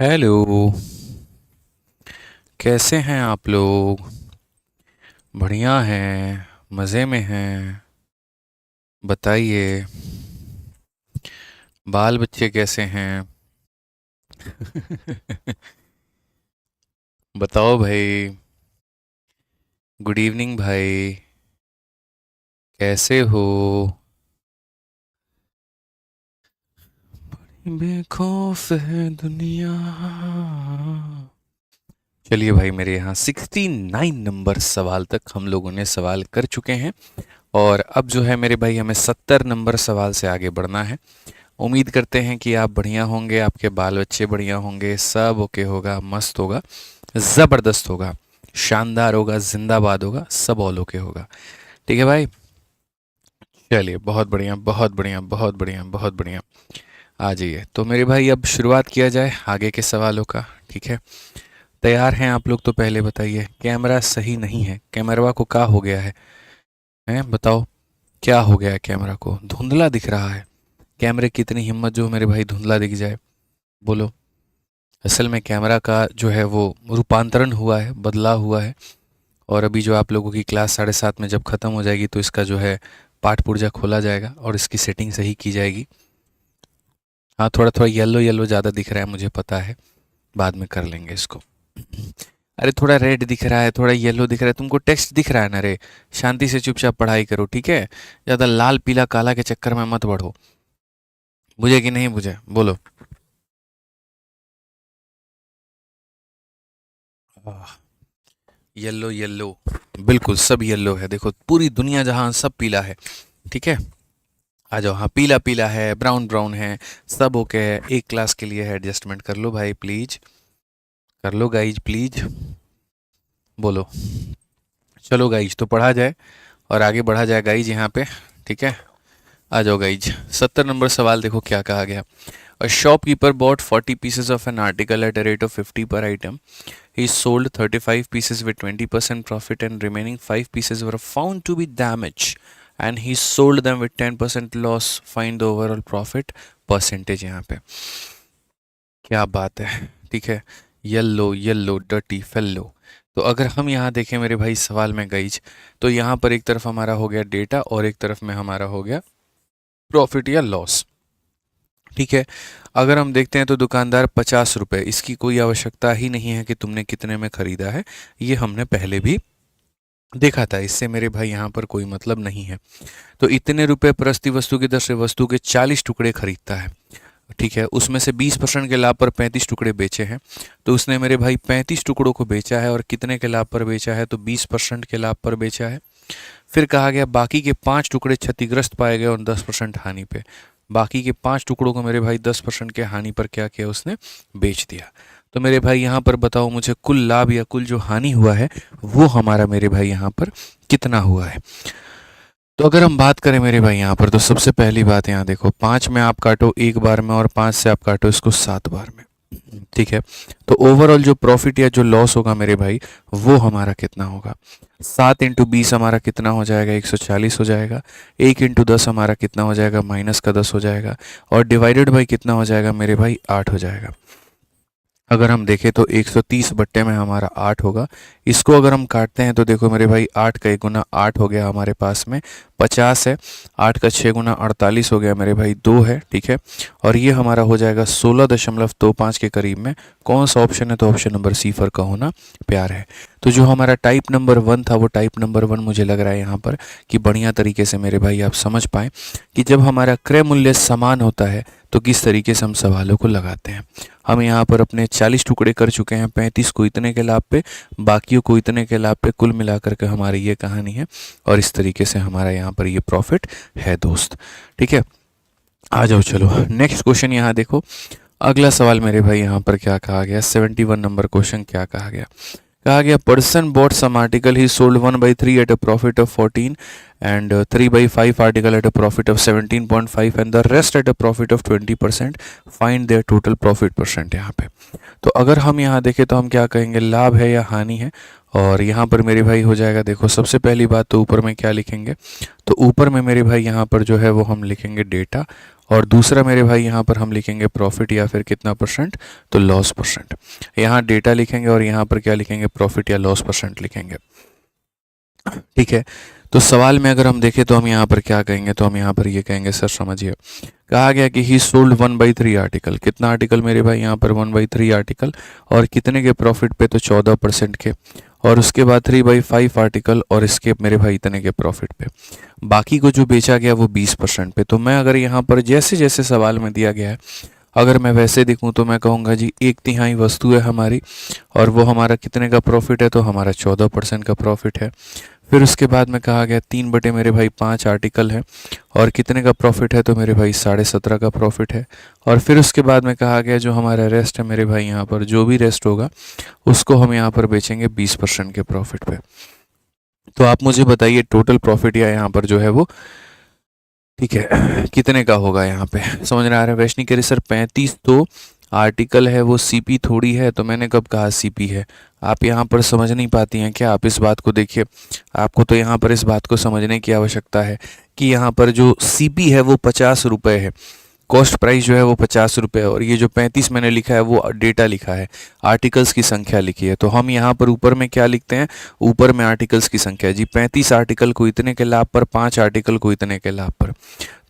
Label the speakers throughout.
Speaker 1: Hello. कैसे हैं आप लोग? बढ़िया हैं, मज़े में हैं। बताइए, बाल बच्चे कैसे हैं? बताओ भाई। गुड इवनिंग भाई। कैसे हो? बेखौफ है दुनिया। चलिए भाई, मेरे यहाँ 69 नंबर सवाल तक हम लोगों ने सवाल कर चुके हैं। और अब जो है मेरे भाई, हमें 70 नंबर सवाल से आगे बढ़ना है। उम्मीद करते हैं कि आप बढ़िया होंगे, आपके बाल बच्चे बढ़िया होंगे, सब ओके होगा, मस्त होगा, ज़बरदस्त होगा, शानदार होगा, जिंदाबाद होगा, सब ऑल ओके होगा। ठीक है भाई। चलिए, बहुत बढ़िया, बहुत बढ़िया, बहुत बढ़िया, बहुत बढ़िया। आ जाइए तो मेरे भाई, अब शुरुआत किया जाए आगे के सवालों का। ठीक है, तैयार हैं आप लोग? तो पहले बताइए, कैमरा सही नहीं है, कैमरा को क्या हो गया है? हैं, बताओ, क्या हो गया है? कैमरा को धुंधला दिख रहा है। कैमरे की इतनी हिम्मत जो मेरे भाई धुंधला दिख जाए? बोलो। असल में कैमरा का जो है वो रूपांतरण हुआ है, बदला हुआ है। और अभी जो आप लोगों की क्लास 7:30 में जब ख़त्म हो जाएगी तो इसका जो है पाठ पुर्जा खोला जाएगा और इसकी सेटिंग सही की जाएगी। हाँ, थोड़ा थोड़ा येलो येलो ज़्यादा दिख रहा है, मुझे पता है, बाद में कर लेंगे इसको। अरे थोड़ा रेड दिख रहा है, थोड़ा येलो दिख रहा है, तुमको टेक्स्ट दिख रहा है ना रे? शांति से चुपचाप पढ़ाई करो, ठीक है? ज़्यादा लाल पीला काला के चक्कर में मत बढ़ो। बुझे कि नहीं बुझे, बोलो। येलो येलो, बिल्कुल सब येलो है, देखो पूरी दुनिया जहाँ सब पीला है। ठीक है, आ जाओ। हाँ, पीला पीला है, ब्राउन ब्राउन है, सब ओके है। एक क्लास के लिए है, एडजस्टमेंट कर लो भाई प्लीज, कर लो गाइज प्लीज। बोलो। चलो गाइज, तो पढ़ा जाए और आगे बढ़ा जाए गाइज यहाँ पे। ठीक है, आ जाओ गाइज। 70 नंबर सवाल देखो क्या कहा गया। A shopkeeper bought 40 pieces of an article at a rate of 50 per item. He sold 35 pieces with 20% profit and remaining 5 pieces were found to be damaged and he sold them with 10% loss. Find the overall profit percentage यहाँ पे। क्या बात है, ठीक है। Yellow yellow dirty fellow. तो अगर हम यहाँ देखें मेरे भाई सवाल में गाइज, तो यहाँ पर एक तरफ हमारा हो गया डेटा और एक तरफ में हमारा हो गया प्रॉफिट या लॉस। ठीक है, अगर हम देखते हैं तो दुकानदार 50 रुपये, इसकी कोई आवश्यकता ही नहीं है कि तुमने कितने में ख़रीदा है, ये हमने पहले भी देखा था, इससे मेरे भाई यहाँ पर कोई मतलब नहीं है। तो इतने रुपए प्रति वस्तु की दर से वस्तु के 40 टुकड़े खरीदता है। ठीक है, उसमें से 20% के लाभ पर 35 टुकड़े बेचे हैं। तो उसने मेरे भाई 35 टुकड़ों को बेचा है, और कितने के लाभ पर बेचा है? तो 20% के लाभ पर बेचा है। फिर कहा गया बाकी के 5 टुकड़े क्षतिग्रस्त पाए गए और 10% हानि पे। बाकी के 5 टुकड़ों को मेरे भाई 10% के हानि पर क्या किया? उसने बेच दिया। तो मेरे भाई यहाँ पर बताओ मुझे, कुल लाभ या कुल जो हानि हुआ है वो हमारा मेरे भाई यहाँ पर कितना हुआ है? तो अगर हम बात करें मेरे भाई यहाँ पर, तो सबसे पहली बात यहाँ देखो, 5 में आप काटो एक बार में और 5 से आप काटो इसको 7 बार में। ठीक है, तो ओवरऑल जो प्रॉफिट या जो लॉस होगा मेरे भाई, वो हमारा कितना होगा? 7 × 20 हमारा कितना हो जाएगा? 140 हो जाएगा। 1 × 10 हमारा कितना हो जाएगा? -10 हो जाएगा। और डिवाइडेड बाई कितना हो जाएगा मेरे भाई? 8 हो जाएगा। अगर हम देखें तो 130 बट्टे में हमारा 8 होगा। इसको अगर हम काटते हैं तो देखो मेरे भाई, 8 का 1 गुना 8 हो गया हमारे पास में 50 है। 8 का 6 गुना 48 हो गया मेरे भाई 2 है। ठीक है, और ये हमारा हो जाएगा 16.25 के करीब में। कौन सा ऑप्शन है? तो ऑप्शन नंबर सी, फर का होना प्यार है। तो जो हमारा टाइप नंबर 1 था, वो टाइप नंबर 1 मुझे लग रहा है यहाँ पर कि बढ़िया तरीके से मेरे भाई आप समझ पाएँ कि जब हमारा क्रय मूल्य समान होता है तो किस तरीके से हम सवालों को लगाते हैं। हम यहाँ पर अपने 40 टुकड़े कर चुके हैं, 35 को इतने के लाभ पे, बाकियों को इतने के लाभ पे, कुल मिलाकर के हमारी ये कहानी है। और इस तरीके से हमारा यहाँ पर ये प्रॉफिट है दोस्त। ठीक है, आ जाओ चलो नेक्स्ट क्वेश्चन यहाँ देखो। अगला सवाल मेरे भाई यहाँ पर क्या कहा गया? 71 नंबर क्वेश्चन क्या कहा गया? कहा गया person bought some article, he sold 1/3 at a profit of 14 and 3/5 article at a profit of 17.5 and the rest at a profit of 20%। Find their total profit percent. यहाँ पे तो अगर हम यहाँ देखें तो हम क्या कहेंगे? लाभ है या हानि है? और यहाँ पर मेरे भाई हो जाएगा, देखो सबसे पहली बात तो ऊपर में क्या लिखेंगे? तो ऊपर में मेरे भाई यहाँ पर जो है वो हम लिखेंगे डेटा, और दूसरा मेरे भाई यहाँ पर हम लिखेंगे प्रॉफिट या फिर कितना परसेंट, तो लॉस परसेंट। यहाँ डेटा लिखेंगे और यहाँ पर क्या लिखेंगे, प्रॉफिट या लॉस परसेंट लिखेंगे। ठीक है, तो सवाल में अगर हम देखें तो हम यहाँ पर क्या कहेंगे, तो हम यहाँ पर ये कहेंगे, सर समझिए, कहा गया कि ही सोल्ड 1/3 आर्टिकल। कितना आर्टिकल मेरे भाई, यहाँ पर 1/3 आर्टिकल, और कितने के प्रॉफिट पे, तो 14% के। और उसके बाद 3/5 आर्टिकल, और इसके मेरे भाई इतने के प्रॉफिट पे। बाकी को जो बेचा गया वो 20% पे। तो मैं अगर यहाँ पर जैसे जैसे सवाल में दिया गया है, अगर मैं वैसे दिखूँ तो मैं कहूँगा जी 1/3 वस्तु है हमारी, और वो हमारा कितने का प्रॉफिट है, तो हमारा 14% का प्रॉफिट है। फिर उसके बाद में कहा गया 3 बटे मेरे भाई 5 आर्टिकल है, और कितने का प्रॉफिट है, तो मेरे भाई 17.5 का प्रॉफिट है। और फिर उसके बाद में कहा गया जो हमारा रेस्ट है मेरे भाई, यहाँ पर जो भी रेस्ट होगा उसको हम यहाँ पर बेचेंगे 20% के प्रॉफिट पे। तो आप मुझे बताइए टोटल प्रॉफिट या यहाँ पर जो है वो, ठीक है, कितने का होगा यहाँ पे, समझ में आ रहा है। वैष्णि कह रही सर 35 तो आर्टिकल है, वो सीपी थोड़ी है। तो मैंने कब कहा सीपी है, आप यहाँ पर समझ नहीं पाती हैं क्या। आप इस बात को देखिए, आपको तो यहाँ पर इस बात को समझने की आवश्यकता है कि यहाँ पर जो सीपी है वो 50 रुपये है, कॉस्ट प्राइस जो है वो 50 रुपये है, और ये जो 35 मैंने लिखा है वो डेटा लिखा है, आर्टिकल्स की संख्या लिखी है। तो हम यहाँ पर ऊपर में क्या लिखते हैं, ऊपर में आर्टिकल्स की संख्या जी, 35 आर्टिकल को इतने के लाभ पर, 5 आर्टिकल को इतने के लाभ पर।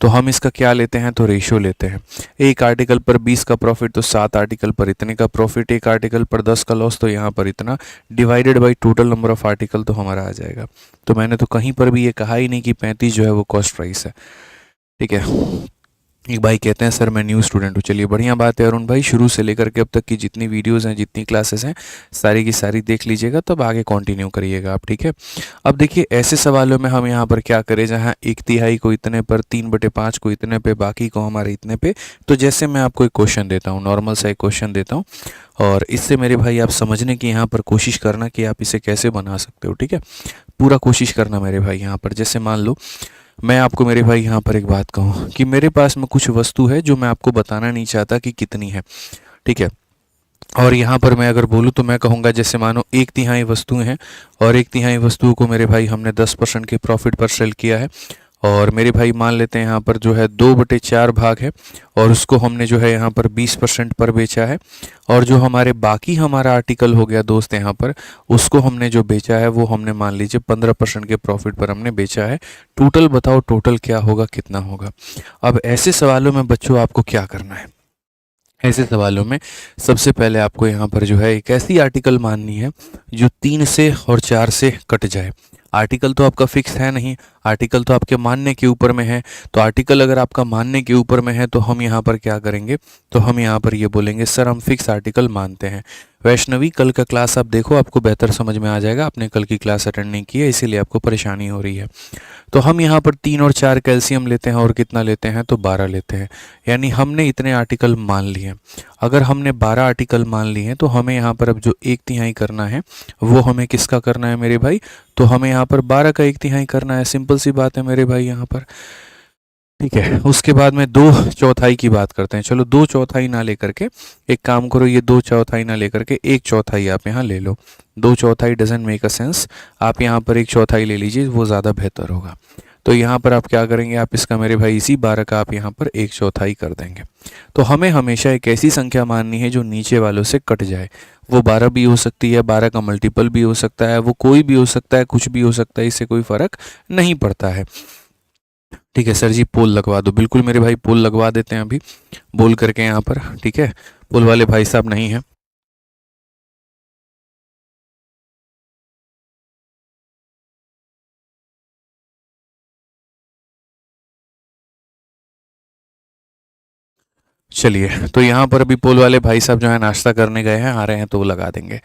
Speaker 1: तो हम इसका क्या लेते हैं, तो रेशियो लेते हैं। एक आर्टिकल पर 20 का प्रॉफिट, तो 7 आर्टिकल पर इतने का प्रॉफिट। एक आर्टिकल पर 10 का लॉस, तो यहाँ पर इतना, divided by total number of article, तो हमारा आ जाएगा। तो मैंने तो कहीं पर भी ये कहा ही नहीं कि 35 जो है वो कॉस्ट प्राइस है। ठीक है, एक भाई कहते हैं सर मैं न्यू स्टूडेंट हूँ। चलिए बढ़िया बात है अरुण भाई, शुरू से लेकर के अब तक की जितनी वीडियोस हैं, जितनी क्लासेस हैं, सारी की सारी देख लीजिएगा, तब आगे कंटिन्यू करिएगा आप। ठीक है, अब देखिए ऐसे सवालों में हम यहाँ पर क्या करें, जहाँ 1/3 को इतने पर, 3/5 को इतने पे, बाकी को हमारे इतने पे। तो जैसे मैं आपको एक क्वेश्चन देता हूँ, नॉर्मल सा एक क्वेश्चन देता हूँ, और इससे मेरे भाई आप समझने की यहाँ पर कोशिश करना कि आप इसे कैसे बना सकते हो। ठीक है, पूरा कोशिश करना मेरे भाई। यहाँ पर जैसे मान लो मैं आपको मेरे भाई यहाँ पर एक बात कहूँ कि मेरे पास में कुछ वस्तु है जो मैं आपको बताना नहीं चाहता कि कितनी है। ठीक है, और यहाँ पर मैं अगर बोलूँ तो मैं कहूँगा जैसे मानो 1/3 वस्तुएं हैं, और 1/3 वस्तुओं को मेरे भाई हमने 10% के प्रॉफिट पर सेल किया है। और मेरे भाई मान लेते हैं यहाँ पर जो है 2/4 भाग है, और उसको हमने जो है यहाँ पर 20% पर बेचा है। और जो हमारे बाकी हमारा आर्टिकल हो गया दोस्त यहाँ पर, उसको हमने जो बेचा है वो हमने मान लीजिए 15% के प्रॉफिट पर हमने बेचा है। टोटल बताओ, टोटल क्या होगा, कितना होगा। अब ऐसे सवालों में बच्चों आपको क्या करना है, ऐसे सवालों में सबसे पहले आपको यहाँ पर जो है एक ऐसी आर्टिकल माननी है जो 3 से और 4 से कट जाए। आर्टिकल तो आपका फिक्स है नहीं, आर्टिकल तो आपके मानने के ऊपर में है। तो आर्टिकल अगर आपका मानने के ऊपर में है तो हम यहाँ पर क्या करेंगे, तो हम यहाँ पर ये बोलेंगे सर हम फिक्स आर्टिकल मानते हैं। वैष्णवी कल का क्लास आप देखो, आपको बेहतर समझ में आ जाएगा। आपने कल की क्लास अटेंड नहीं की है इसीलिए आपको परेशानी हो रही है। तो हम यहाँ पर 3 और 4 कैल्शियम लेते हैं, और कितना लेते हैं, तो 12 लेते हैं। यानी हमने इतने आर्टिकल मान लिए। अगर हमने 12 आर्टिकल मान लिए हैं तो हमें यहाँ पर अब जो 1/3 करना है वो हमें किसका करना है मेरे भाई, तो हमें यहाँ पर 12 का 1/3 करना है। सिंपल सी बात है मेरे भाई यहाँ पर। ठीक है, उसके बाद में 2/4 की बात करते हैं। चलो 2/4 ना लेकर के एक काम करो, ये 2/4 ना लेकर के 1/4 आप यहाँ ले लो। 2/4 डजंट मेक अ सेंस, आप यहाँ पर 1/4 ले लीजिए, वो ज़्यादा बेहतर होगा। तो यहाँ पर आप क्या करेंगे, आप इसका मेरे भाई इसी 12 का आप यहाँ पर 1/4 कर देंगे। तो हमें हमेशा एक ऐसी संख्या माननी है जो नीचे वालों से कट जाए। वो 12 भी हो सकती है, 12 का मल्टीपल भी हो सकता है, वो कोई भी हो सकता है, कुछ भी हो सकता है, इससे कोई फ़र्क नहीं पड़ता है। ठीक है सर जी, पोल लगवा दो। बिल्कुल मेरे भाई, पोल लगवा देते हैं अभी बोल करके यहाँ पर। ठीक है, पोल वाले भाई साहब नहीं हैं। चलिए, तो यहाँ पर अभी पोल वाले भाई साहब जो है नाश्ता करने गए हैं, आ रहे हैं तो वो लगा देंगे।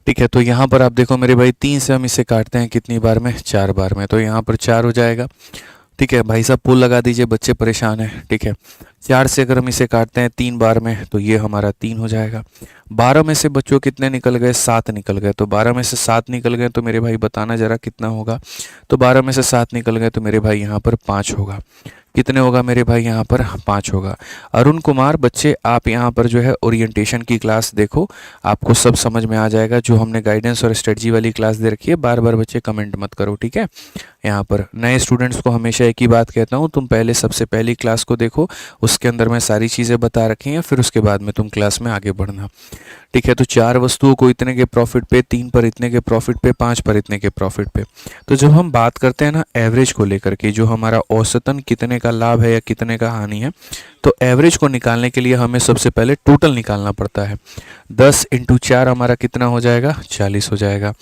Speaker 1: ठीक है, तो यहाँ पर आप देखो मेरे भाई 3 से हम इसे काटते हैं कितनी बार में, 4 बार में। तो यहाँ पर 4 हो जाएगा। ठीक है भाई साहब, पोल लगा दीजिए, बच्चे परेशान हैं। ठीक है, 4 से अगर हम इसे काटते हैं 3 बार में तो ये हमारा 3 हो जाएगा। 12 में से बच्चों कितने निकल गए, 7 निकल गए। तो 12 में से 7 निकल गए तो मेरे भाई बताना ज़रा कितना होगा। तो 12 में से 7 निकल गए तो मेरे भाई यहाँ पर 5 होगा। कितने होगा मेरे भाई यहाँ पर 5 होगा। अरुण कुमार बच्चे आप यहाँ पर जो है ओरिएंटेशन की क्लास देखो, आपको सब समझ में आ जाएगा। जो हमने गाइडेंस और स्ट्रेटजी वाली क्लास दे रखी है, बार बार बच्चे कमेंट मत करो, ठीक है। यहाँ पर नए स्टूडेंट्स को हमेशा एक ही बात कहता हूँ, तुम पहले सबसे पहली क्लास को देखो, उसके अंदर मैं सारी चीज़ें बता रखी हैं, फिर उसके बाद में तुम क्लास में आगे बढ़ना, ठीक है। तो 4 वस्तुओं को इतने के प्रॉफिट पे, 3 पर इतने के प्रॉफिट पे, 5 पर इतने के प्रॉफिट पे। तो जब हम बात करते हैं ना एवरेज को लेकर के, जो हमारा औसतन कितने का लाभ है या कितने का हानि है, तो एवरेज को निकालने के लिए हमें सबसे पहले टोटल निकालना पड़ता है। 10 इंटू 4 हमारा कितना हो जाएगा, 40 हो जाएगा।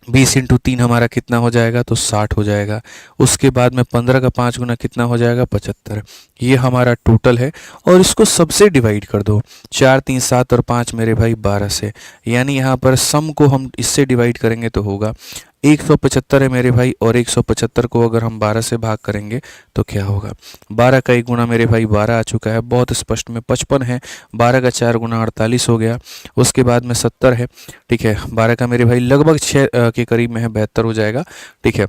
Speaker 1: 20 इंटू 3 हमारा कितना हो जाएगा, तो 60 हो जाएगा। उसके बाद में 15 का 5 गुना कितना हो जाएगा, 75। ये हमारा टोटल है। और इसको सबसे डिवाइड कर दो, 4 3 7 और 5 मेरे भाई 12 से, यानी यहाँ पर सम को हम इससे डिवाइड करेंगे तो होगा 175 है मेरे भाई। और 175 को अगर हम 12 से भाग करेंगे तो क्या होगा, 12 का 1 गुना मेरे भाई 12 आ चुका है, बहुत स्पष्ट में 55 है। 12 का 4 गुना 48 हो गया। उसके बाद में 70 है, ठीक है। 12 का मेरे भाई लगभग 6 के करीब में है, 72 हो जाएगा, ठीक है।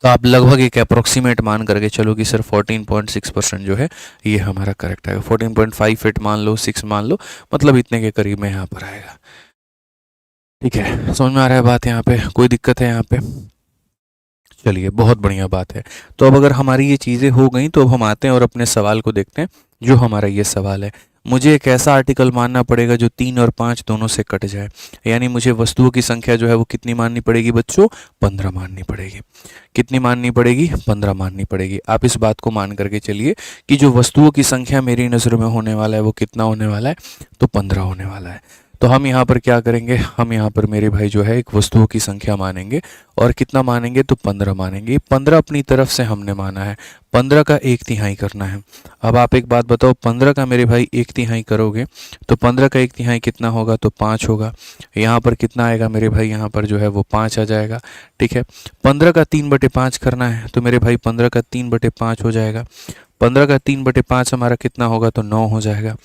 Speaker 1: तो आप लगभग एक अप्रोक्सीमेट मान करके चलो कि सर 14.6% जो है ये हमारा करेक्ट आएगा। 14.58 मान लो, 6 मान लो, मतलब इतने के करीब में यहाँ पर आएगा, ठीक है। समझ में आ रहा है बात, यहाँ पे कोई दिक्कत है यहाँ पे? चलिए, बहुत बढ़िया बात है। तो अब अगर हमारी ये चीज़ें हो गई, तो अब हम आते हैं और अपने सवाल को देखते हैं। जो हमारा ये सवाल है, मुझे एक ऐसा आर्टिकल मानना पड़ेगा जो 3 और 5 दोनों से कट जाए, यानी मुझे वस्तुओं की संख्या जो है वो कितनी माननी पड़ेगी बच्चों, 15 माननी पड़ेगी। कितनी माननी पड़ेगी, 15 माननी पड़ेगी। आप इस बात को मान करके चलिए कि जो वस्तुओं की संख्या मेरी नज़रों में होने वाला है वो कितना होने वाला है, तो 15 होने वाला है। तो हम यहाँ पर क्या करेंगे, हम यहाँ पर मेरे भाई जो है एक वस्तुओं की संख्या मानेंगे, और कितना मानेंगे, तो 15 मानेंगे। 15 अपनी तरफ से हमने माना है, 15 का 1/3 करना है। अब आप एक बात बताओ, 15 का मेरे भाई 1/3 करोगे तो 15 का 1/3 कितना होगा, तो 5 होगा। यहाँ पर कितना आएगा मेरे भाई, यहाँ पर जो है वो 5 आ जाएगा, ठीक है। 15 का 3/5 करना है, तो मेरे भाई 15 का 3/5 हो जाएगा। 15 का 3/5 हमारा कितना होगा, तो 9 हो जाएगा।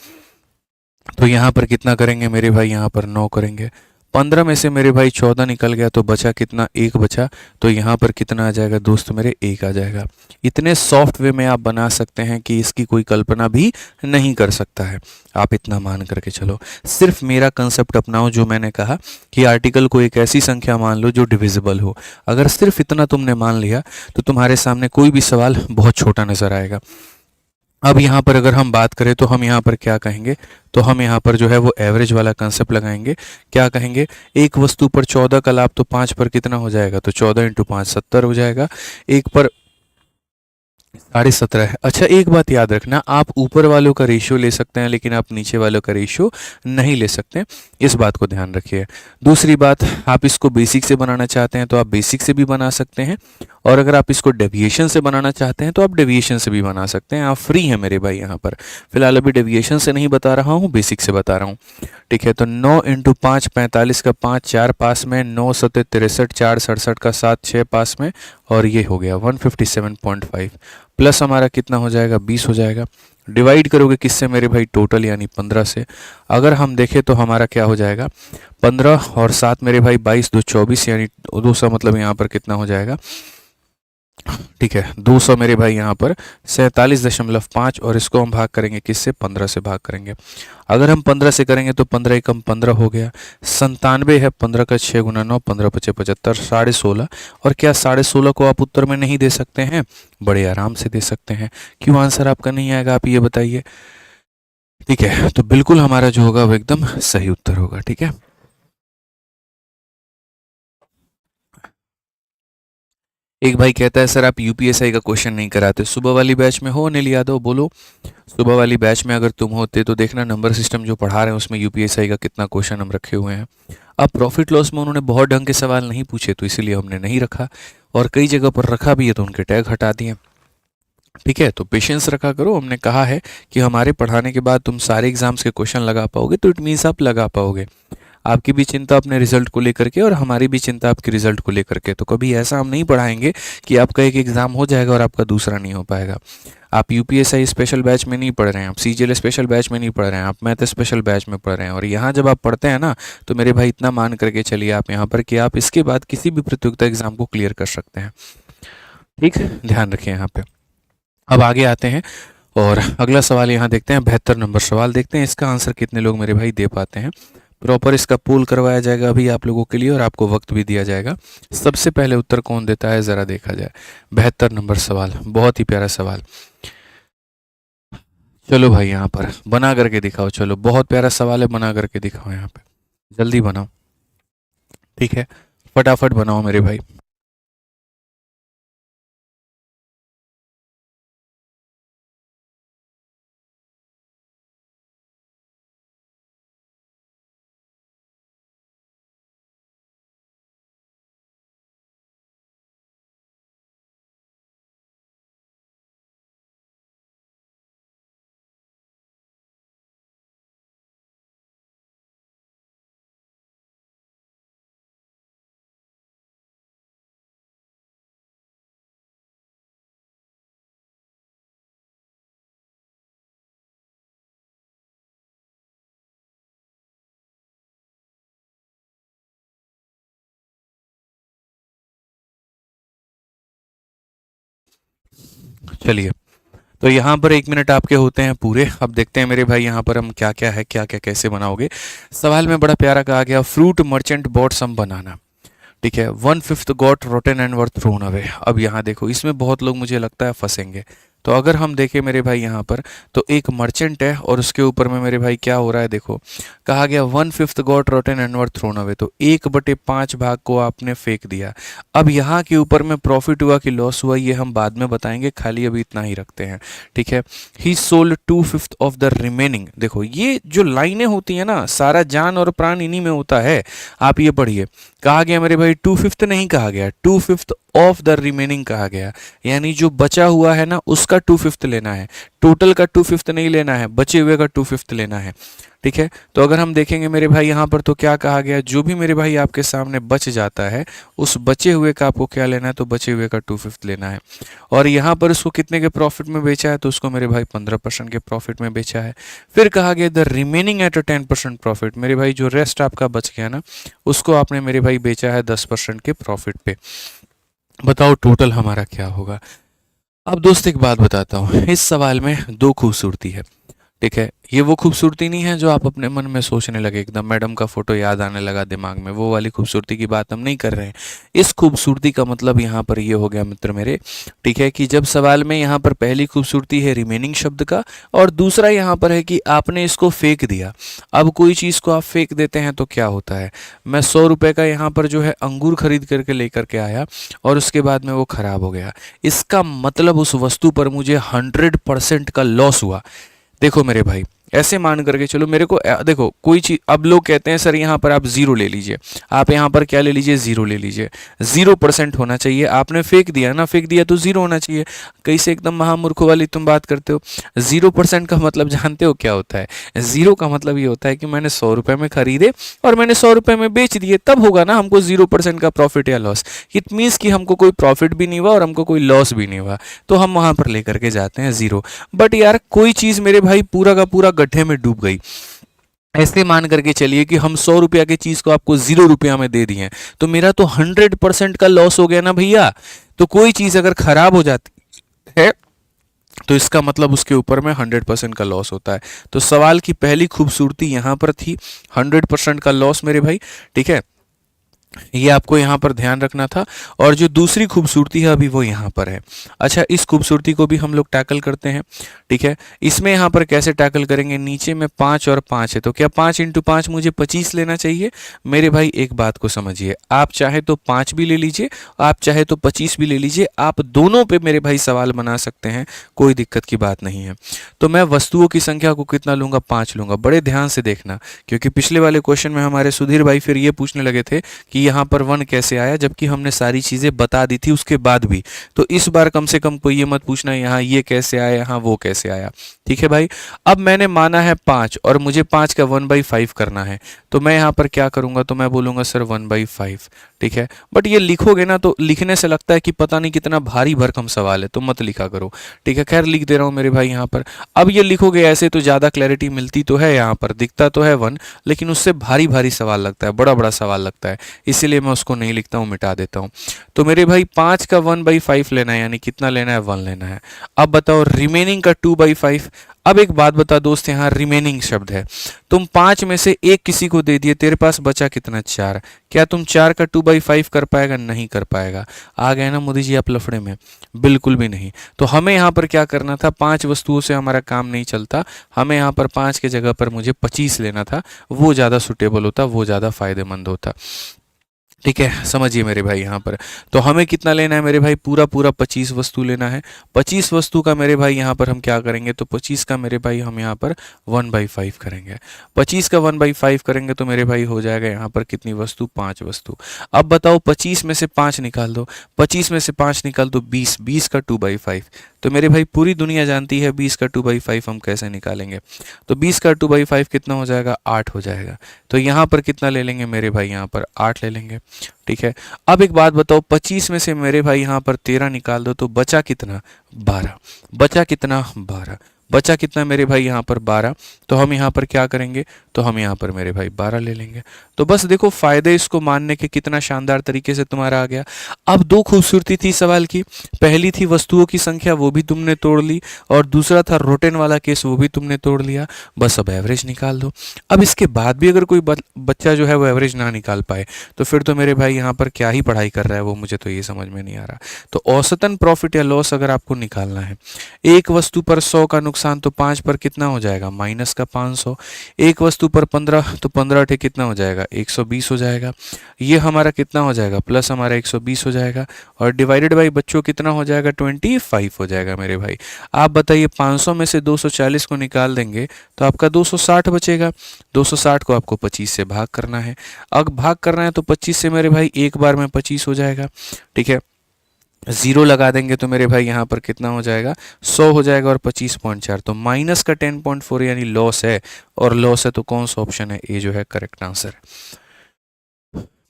Speaker 1: तो यहाँ पर कितना करेंगे मेरे भाई, यहाँ पर 9 करेंगे। 15 में से मेरे भाई 14 निकल गया, तो बचा कितना, 1 बचा। तो यहाँ पर कितना आ जाएगा दोस्त मेरे, 1 आ जाएगा। इतने सॉफ्ट वे में आप बना सकते हैं कि इसकी कोई कल्पना भी नहीं कर सकता है। आप इतना मान करके चलो, सिर्फ मेरा कंसेप्ट अपनाओ, जो मैंने कहा कि आर्टिकल को एक ऐसी संख्या मान लो जो डिविजिबल हो। अगर सिर्फ इतना तुमने मान लिया तो तुम्हारे सामने कोई भी सवाल बहुत छोटा नज़र आएगा। अब यहाँ पर अगर हम बात करें तो हम यहाँ पर क्या कहेंगे, तो हम यहाँ पर जो है वो एवरेज वाला कंसेप्ट लगाएंगे। क्या कहेंगे, एक वस्तु पर 14 का लाभ, तो 5 पर कितना हो जाएगा, तो 14 इंटू 5 70 हो जाएगा। एक पर 17.5 है। अच्छा, एक बात याद रखना, आप ऊपर वालों का रेशियो ले सकते हैं, लेकिन आप नीचे वालों का रेशियो नहीं ले सकते, इस बात को ध्यान रखिए। दूसरी बात, आप इसको बेसिक से बनाना चाहते हैं तो आप बेसिक से भी बना सकते हैं, और अगर आप इसको डेविएशन से बनाना चाहते हैं तो आप डेविएशन से भी बना सकते हैं। आप फ्री हैं मेरे भाई यहाँ पर। फिलहाल अभी डेविएशन से नहीं बता रहा हूँ, बेसिक से बता रहा हूँ, ठीक है। तो 9 इंटू 5 45 का 5 4 पास में, 9 सत्ते 63, 4 67 का 7 6 पास में, और ये हो गया 157.5 प्लस हमारा कितना हो जाएगा, 20 हो जाएगा। डिवाइड करोगे किससे मेरे भाई, टोटल यानी 15 से। अगर हम देखें तो हमारा क्या हो जाएगा, 15 और 7 मेरे भाई 22 2 24, यानी 200, मतलब यहाँ पर कितना हो जाएगा, ठीक है 200 मेरे भाई यहाँ पर 47.5, और इसको हम भाग करेंगे किससे, 15 से भाग करेंगे। अगर हम 15 से करेंगे तो 15 एकम 15 हो गया। 97 है, 15 का 6 गुना 9, 15 पचे 75, 16.5। और क्या 16.5 को आप उत्तर में नहीं दे सकते हैं, बड़े आराम से दे सकते हैं। क्यों आंसर आपका नहीं आएगा, आप ये बताइए, ठीक है। तो बिल्कुल हमारा जो होगा वो एकदम सही उत्तर होगा, ठीक है। एक भाई कहता है सर आप यूपीएसआई का क्वेश्चन नहीं कराते, सुबह वाली बैच में हो अनिल यादव, बोलो। सुबह वाली बैच में अगर तुम होते तो देखना नंबर सिस्टम जो पढ़ा रहे हैं उसमें यूपीएसआई का कितना क्वेश्चन हम रखे हुए हैं। अब प्रॉफिट लॉस में उन्होंने बहुत ढंग के सवाल नहीं पूछे, तो इसीलिए हमने नहीं रखा, और कई जगह पर रखा भी है तो उनके टैग हटा दिए, ठीक है। तो पेशेंस रखा करो। हमने कहा है कि हमारे पढ़ाने के बाद तुम सारे एग्जाम्स के क्वेश्चन लगा पाओगे, तो इट मीन्स आप लगा पाओगे। आपकी भी चिंता अपने रिजल्ट को लेकर के, और हमारी भी चिंता आपके रिजल्ट को लेकर के। तो कभी ऐसा हम नहीं पढ़ाएंगे कि आपका एक एग्ज़ाम हो जाएगा और आपका दूसरा नहीं हो पाएगा। आप यूपीएसआई स्पेशल बैच में नहीं पढ़ रहे हैं, आप सीजीएल स्पेशल बैच में नहीं पढ़ रहे हैं, आप मैथ स्पेशल बैच में पढ़ रहे हैं। और यहाँ जब आप पढ़ते हैं ना, तो मेरे भाई इतना मान करके चलिए आप यहाँ पर कि आप इसके बाद किसी भी प्रतियोगिता एग्जाम को क्लियर कर सकते हैं, ठीक है। ध्यान रखिए यहाँ पे। अब आगे आते हैं और अगला सवाल यहाँ देखते हैं, 72 नंबर सवाल देखते हैं, इसका आंसर कितने लोग मेरे भाई दे पाते हैं। प्रॉपर इसका पोल करवाया जाएगा अभी आप लोगों के लिए और आपको वक्त भी दिया जाएगा। सबसे पहले उत्तर कौन देता है ज़रा देखा जाए। 72 नंबर सवाल, बहुत ही प्यारा सवाल। चलो भाई यहाँ पर बना करके दिखाओ, चलो बहुत प्यारा सवाल है, बना करके दिखाओ यहाँ पे, जल्दी बनाओ, ठीक है, फटाफट बनाओ मेरे भाई। चलिए, तो यहाँ पर 1 मिनट आपके होते हैं पूरे। अब देखते हैं मेरे भाई यहाँ पर हम क्या क्या है, क्या क्या कैसे बनाओगे। सवाल में बड़ा प्यारा कहा गया, फ्रूट मर्चेंट बॉट सम बनाना, ठीक है, 1/5 got rotten and were thrown away. अब यहाँ देखो, इसमें बहुत लोग मुझे लगता है फंसेंगे। तो अगर हम देखें मेरे भाई यहाँ पर, तो एक मर्चेंट है और उसके ऊपर में मेरे भाई क्या हो रहा है, देखो कहा गया 1/5 got rotten and were thrown away, तो 1/5 भाग को आपने फेंक दिया। अब यहाँ के ऊपर में प्रॉफिट हुआ कि लॉस हुआ ये हम बाद में बताएंगे, खाली अभी इतना ही रखते हैं, ठीक है। ही सोल्ड 2/5 ऑफ द रिमेनिंग। देखो ये जो लाइनें होती है ना, सारा जान और प्राण इन्हीं में होता है। आप ये पढ़िए, कहा गया मेरे भाई 2/5 नहीं कहा गया, 2/5 ऑफ द रिमेनिंग कहा गया, यानी जो बचा हुआ है ना उसका 2/5 लेना है, टोटल का 2/5 नहीं लेना है, बचे हुए का 2/5 लेना है, ठीक है। तो अगर हम देखेंगे मेरे भाई यहाँ पर, तो क्या कहा गया, जो भी मेरे भाई आपके सामने बच जाता है उस बचे हुए का आपको क्या लेना है, तो बचे हुए का 2/5 लेना है। और यहाँ पर उसको कितने के प्रॉफिट में बेचा है, तो उसको मेरे भाई 15% के प्रॉफिट में बेचा है। फिर कहा गया the remaining at a 10% profit, मेरे भाई जो रेस्ट आपका बच गया ना उसको आपने मेरे भाई बेचा है 10% के प्रॉफिट पे। बताओ टोटल हमारा क्या होगा। अब दोस्त एक बात बताता हूँ, इस सवाल में दो खूबसूरती है, ठीक है। ये वो खूबसूरती नहीं है जो आप अपने मन में सोचने लगे, एकदम मैडम का फोटो याद आने लगा दिमाग में, वो वाली खूबसूरती की बात हम नहीं कर रहे हैं। इस खूबसूरती का मतलब यहाँ पर ये हो गया मित्र मेरे, ठीक है, कि जब सवाल में यहाँ पर पहली खूबसूरती है रिमेनिंग शब्द का, और दूसरा यहाँ पर है कि आपने इसको फेंक दिया। अब कोई चीज़ को आप फेंक देते हैं तो क्या होता है, मैं 100 रुपये का यहाँ पर जो है अंगूर खरीद करके लेकर के आया और उसके बाद में वो ख़राब हो गया, इसका मतलब उस वस्तु पर मुझे 100% का लॉस हुआ। देखो मेरे भाई, ऐसे मान करके चलो, मेरे को देखो कोई चीज, अब लोग कहते हैं सर यहाँ पर आप 0 ले लीजिए, आप यहाँ पर क्या ले लीजिए, 0 ले लीजिए, 0% होना चाहिए। आपने फेंक दिया ना, फेंक दिया तो 0 होना चाहिए। कैसे एकदम महामूर्खों वाली तुम बात करते हो। 0% का मतलब जानते हो क्या होता है, 0 का मतलब ये होता है कि मैंने 100 रुपये में खरीदे और मैंने 100 रुपये में बेच दिए, तब होगा ना हमको 0% का प्रॉफिट या लॉस। इट मीन्स कि हमको कोई प्रॉफिट भी नहीं हुआ और हमको कोई लॉस भी नहीं हुआ, तो हम वहां पर लेकर के जाते हैं 0। बट यार कोई चीज मेरे भाई पूरा का पूरा गड्ढे में डूब गई, ऐसे मान करके चलिए कि हम 100 रुपया की चीज को आपको 0 रुपया में दे दिए, तो मेरा तो 100% का लॉस हो गया ना भैया। तो कोई चीज अगर खराब हो जाती है तो इसका मतलब उसके ऊपर में 100% का लॉस होता है। तो सवाल की पहली खूबसूरती यहां पर थी 100% का लॉस मेरे भाई, ठीक है, ये आपको यहाँ पर ध्यान रखना था। और जो दूसरी खूबसूरती है अभी वो यहाँ पर है। अच्छा, इस खूबसूरती को भी हम लोग टैकल करते हैं, ठीक है। इसमें यहाँ पर कैसे टैकल करेंगे, नीचे में 5 और 5 है, तो क्या 5 × 5 मुझे 25 लेना चाहिए। मेरे भाई एक बात को समझिए, आप चाहे तो 5 भी ले लीजिए, आप चाहे तो 25 भी ले लीजिए, आप दोनों पे मेरे भाई सवाल बना सकते हैं, कोई दिक्कत की बात नहीं है। तो मैं वस्तुओं की संख्या को कितना लूंगा, 5 लूंगा। बड़े ध्यान से देखना, क्योंकि पिछले वाले क्वेश्चन में हमारे सुधीर भाई फिर ये पूछने लगे थे कि यहाँ पर 1 कैसे आया, जबकि हमने सारी चीज़ें बता दी थी उसके बाद भी। तो इस बार कम से कम कोई ये मत पूछना यहाँ ये कैसे आया, यहाँ वो कैसे आया, ठीक है भाई। अब मैंने माना है 5 और मुझे 5 का 1/5 करना है, तो मैं यहाँ पर क्या करूँगा, तो मैं बोलूँगा सर 1/5, ठीक है। बट ये लिखोगे ना तो लिखने से लगता है कि पता नहीं कितना भारी भरकम सवाल है, तो मत लिखा करो, ठीक है। खैर लिख दे रहा हूँ मेरे भाई यहाँ पर। अब ये लिखोगे ऐसे तो ज़्यादा क्लैरिटी मिलती तो है, यहाँ पर दिखता तो है 1, लेकिन उससे भारी भारी सवाल लगता है, बड़ा बड़ा सवाल लगता है। इसीलिए मैं उसको नहीं लिखता हूँ, मिटा देता हूँ। तो मेरे भाई 5 का 1/5 लेना है, यानी कितना लेना है, 1 लेना है। अब बताओ रिमेनिंग का 2/5। अब एक बात बता दोस्त, यहाँ रिमेनिंग शब्द है, तुम 5 में से एक किसी को दे दिए, तेरे पास बचा कितना, 4। क्या तुम 4 का 2/5 कर पाएगा? नहीं कर पाएगा। आ गए ना मोदी जी आप लफड़े में? बिल्कुल भी नहीं। तो हमें यहाँ पर क्या करना था, 5 वस्तुओं से हमारा काम नहीं चलता, हमें यहाँ पर 5 के जगह पर मुझे 25 लेना था, वो ज़्यादा सुटेबल होता, वो ज़्यादा फायदेमंद होता। ठीक है, समझिए मेरे भाई यहाँ पर। तो हमें कितना लेना है मेरे भाई, पूरा पूरा 25 वस्तु लेना है। 25 वस्तु का मेरे भाई यहाँ पर हम क्या करेंगे, तो 25 का मेरे भाई हम यहाँ पर 1/5 करेंगे। 25 का 1/5 करेंगे तो मेरे भाई हो जाएगा यहाँ पर कितनी वस्तु, 5 वस्तु। अब बताओ 25 में से 5 निकाल दो, 25 में से 5 निकाल दो 20, 20 का 2/5। तो मेरे भाई पूरी दुनिया जानती है 20 का 2/5 हम कैसे निकालेंगे। तो 20 का 2/5 कितना हो जाएगा, 8 हो जाएगा। तो यहाँ पर कितना ले लेंगे मेरे भाई, यहाँ पर 8 ले लेंगे। ठीक है, अब एक बात बताओ, 25 में से मेरे भाई यहाँ पर 13 निकाल दो तो बचा कितना, 12। बचा कितना, 12। बचा कितना मेरे भाई यहाँ पर, 12। तो हम यहाँ पर क्या करेंगे, तो हम यहाँ पर मेरे भाई 12 ले लेंगे। तो बस देखो फायदे इसको मानने के कितना शानदार तरीके से तुम्हारा आ गया। अब दो खूबसूरती थी सवाल की, पहली थी वस्तुओं की संख्या, वो भी तुमने तोड़ ली, और दूसरा था रोटेन वाला केस, वो भी तुमने तोड़ लिया। बस अब एवरेज निकाल दो। अब इसके बाद भी अगर कोई बच्चा जो है वो एवरेज ना निकाल पाए तो फिर तो मेरे भाई यहाँ पर क्या ही पढ़ाई कर रहा है वो, मुझे तो ये समझ में नहीं आ रहा। तो औसतन प्रॉफिट या लॉस अगर आपको निकालना है, एक वस्तु पर 100 का नुकसान, तो 5 पर कितना हो जाएगा, माइनस का 500। एक वस्तु पर 15, तो 15 टे कितना हो जाएगा, 120 हो जाएगा। ये हमारा कितना हो जाएगा, प्लस हमारा 120 हो जाएगा, और डिवाइडेड बाई बच्चों कितना हो जाएगा, 25 हो जाएगा मेरे भाई। आप बताइए 500 में से 240 को निकाल देंगे तो आपका 260 बचेगा। 260 को आपको 25 से भाग करना है। अब भाग करना है तो 25 से मेरे भाई एक बार में 25 हो जाएगा। ठीक है, 0 लगा देंगे तो मेरे भाई यहाँ पर कितना हो जाएगा, 100 हो जाएगा, और 25.4, तो माइनस का 10.4 यानी लॉस है। और लॉस है तो कौन सा ऑप्शन है, ए जो है करेक्ट आंसर।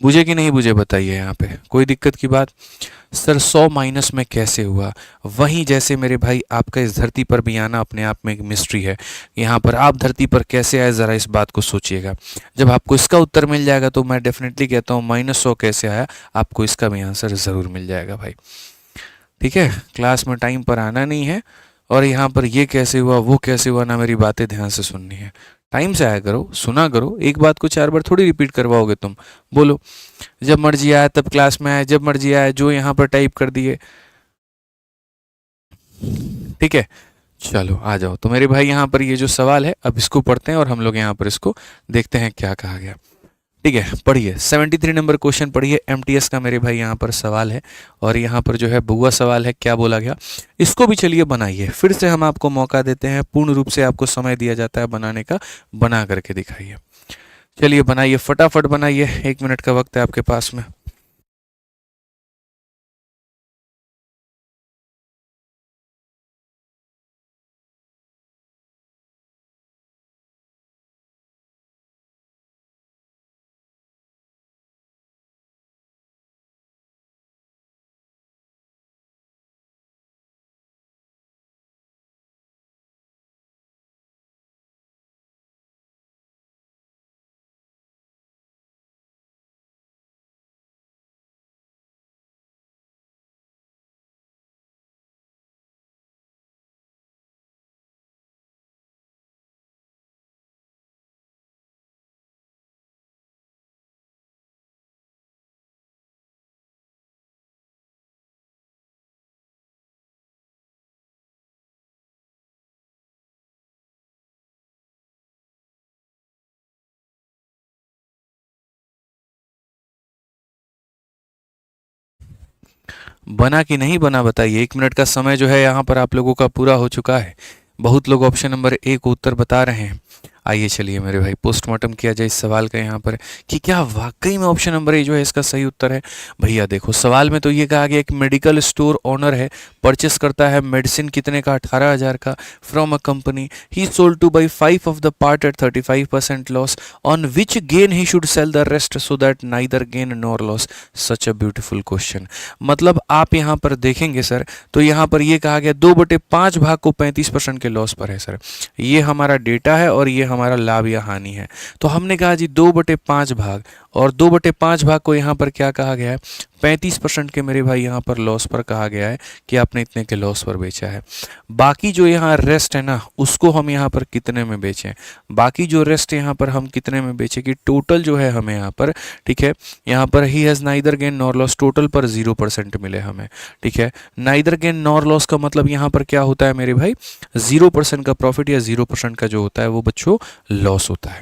Speaker 1: बुझे कि नहीं बुझे बताइए, यहाँ पे कोई दिक्कत की बात? सर 100 माइनस में कैसे हुआ? वहीं जैसे मेरे भाई आपका इस धरती पर भी आना अपने आप में एक मिस्ट्री है। यहाँ पर आप धरती पर कैसे आए, ज़रा इस बात को सोचिएगा। जब आपको इसका उत्तर मिल जाएगा तो मैं डेफिनेटली कहता हूँ -100 कैसे आया, आपको इसका भी आंसर ज़रूर मिल जाएगा भाई। ठीक है, क्लास में टाइम पर आना नहीं है, और यहाँ पर ये कैसे हुआ वो कैसे हुआ ना, मेरी बातें ध्यान से सुननी है। टाइम से आया करो, सुना करो, एक बात को 4 बार थोड़ी रिपीट करवाओगे तुम। बोलो, जब मर्जी आया तब क्लास में आए, जब मर्जी आया जो यहाँ पर टाइप कर दिए। ठीक है, चलो आ जाओ। तो मेरे भाई यहाँ पर ये जो सवाल है अब इसको पढ़ते हैं, और हम लोग यहाँ पर इसको देखते हैं क्या कहा गया। ठीक है, पढ़िए 73 नंबर क्वेश्चन पढ़िए, एमटीएस का मेरे भाई यहाँ पर सवाल है, और यहाँ पर जो है बहुआ सवाल है, क्या बोला गया इसको भी चलिए बनाइए। फिर से हम आपको मौका देते हैं, पूर्ण रूप से आपको समय दिया जाता है बनाने का, बना करके दिखाइए। चलिए बनाइए, फटाफट बनाइए, 1 मिनट का वक्त है आपके पास में। बना कि नहीं बना बताइए, 1 मिनट का समय जो है यहाँ पर आप लोगों का पूरा हो चुका है। बहुत लोग ऑप्शन नंबर ए को उत्तर बता रहे हैं। आइए चलिए मेरे भाई पोस्टमार्टम किया जाए इस सवाल का यहाँ पर, कि क्या वाकई में ऑप्शन नंबर ए जो है इसका सही उत्तर है। भैया देखो सवाल में तो ये कहा गया, एक मेडिकल स्टोर ओनर है, परचेस करता है मेडिसिन कितने का, 18,000 का, from a company. He sold two by 5 of the part at 35% loss, on which gain he should sell the rest so that neither gain nor loss. Such a beautiful question. मतलब आप यहाँ पर देखेंगे sir, तो यहाँ पर ये कहा गया 2/5 भाग को 35% के लॉस पर है सर। ये हमारा डेटा है और ये हमारा लाभ या हानि है। तो हमने कहा जी 2/5 भाग, और 2/5 भाग को यहाँ पर क्या कहा गया है, 35% के मेरे भाई यहाँ पर लॉस पर कहा गया है कि आपने इतने के लॉस पर बेचा है। बाकी जो यहाँ रेस्ट है ना, उसको हम यहाँ पर कितने में बेचें, बाकी जो रेस्ट यहाँ पर हम कितने में बेचें कि टोटल जो है हमें यहाँ पर, ठीक है, यहाँ पर he has neither gain nor loss, total पर 0% मिले हमें, ठीक है। नाइदर गेन नॉर लॉस का मतलब यहाँ पर क्या होता है मेरे भाई, 0% का प्रॉफिट या 0% का जो होता है वो बच्चों लॉस होता है,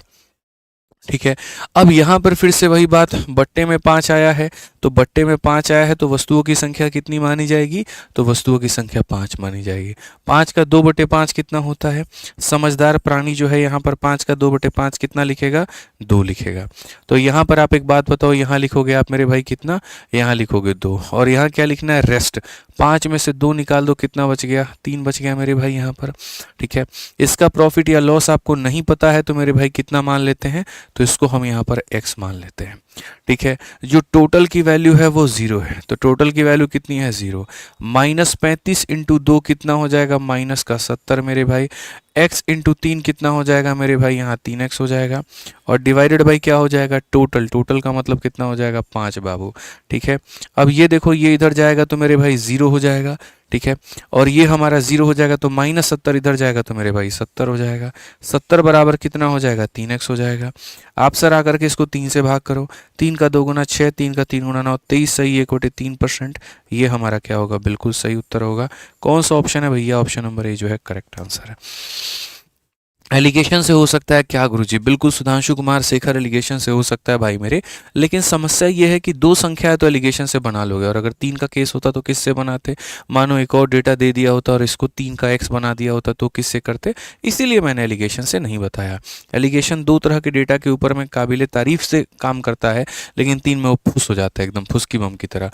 Speaker 1: ठीक है। अब यहाँ पर फिर से वही बात, बट्टे में 5 आया है, तो बट्टे में 5 आया है तो वस्तुओं की संख्या कितनी मानी जाएगी, तो वस्तुओं की संख्या 5 मानी जाएगी। 5 का 2/5 कितना होता है, समझदार प्राणी जो है यहाँ पर 5 का 2/5 कितना लिखेगा, 2 लिखेगा। तो यहाँ पर आप एक बात बताओ, यहाँ लिखोगे आप मेरे भाई कितना, यहाँ लिखोगे 2, और यहाँ क्या लिखना है, रेस्ट। 5 में से 2 निकाल दो, कितना बच गया, 3 बच गया मेरे भाई यहाँ पर, ठीक है। इसका प्रॉफिट या लॉस आपको नहीं पता है तो मेरे भाई कितना मान लेते हैं, तो इसको हम यहाँ पर x मान लेते हैं, ठीक है। जो टोटल की वैल्यू है वो 0 है, तो टोटल की वैल्यू कितनी है, 0। -35 इंटू 2 कितना हो जाएगा, माइनस का 70 मेरे भाई। x इंटू 3 कितना हो जाएगा मेरे भाई, यहाँ 3x हो जाएगा, और डिवाइडेड बाई क्या हो जाएगा, टोटल। टोटल का मतलब कितना हो जाएगा, 5 बाबू, ठीक है। अब ये देखो, ये इधर जाएगा तो मेरे भाई 0 हो जाएगा, ठीक है, और ये हमारा 0 हो जाएगा, तो -70 इधर जाएगा तो मेरे भाई 70 हो जाएगा। 70 बराबर कितना हो जाएगा, 3x हो जाएगा। आप सर आकर के इसको 3 से भाग करो, 3 का 2 गुना 6, 3 का 3 गुना 9, 23 सही, 1/3%। ये हमारा क्या होगा, बिल्कुल सही उत्तर होगा। कौन सा ऑप्शन है भैया, ऑप्शन नंबर ए जो है करेक्ट आंसर है। एलिगेशन से हो सकता है क्या गुरुजी, बिल्कुल सुधांशु कुमार शेखर, एलिगेशन से हो सकता है भाई मेरे, लेकिन समस्या ये है कि 2 संख्या है तो एलिगेशन से बना लोगे, और अगर 3 का केस होता तो किससे बनाते, मानो एक और डेटा दे दिया होता और इसको 3 का x बना दिया होता तो किससे करते, इसीलिए मैंने एलिगेशन से नहीं बताया। एलिगेशन 2 तरह के डेटा के ऊपर में काबिले तारीफ से काम करता है, लेकिन 3 में वो फुस हो जाता है, एकदम फुसकी बम की तरह,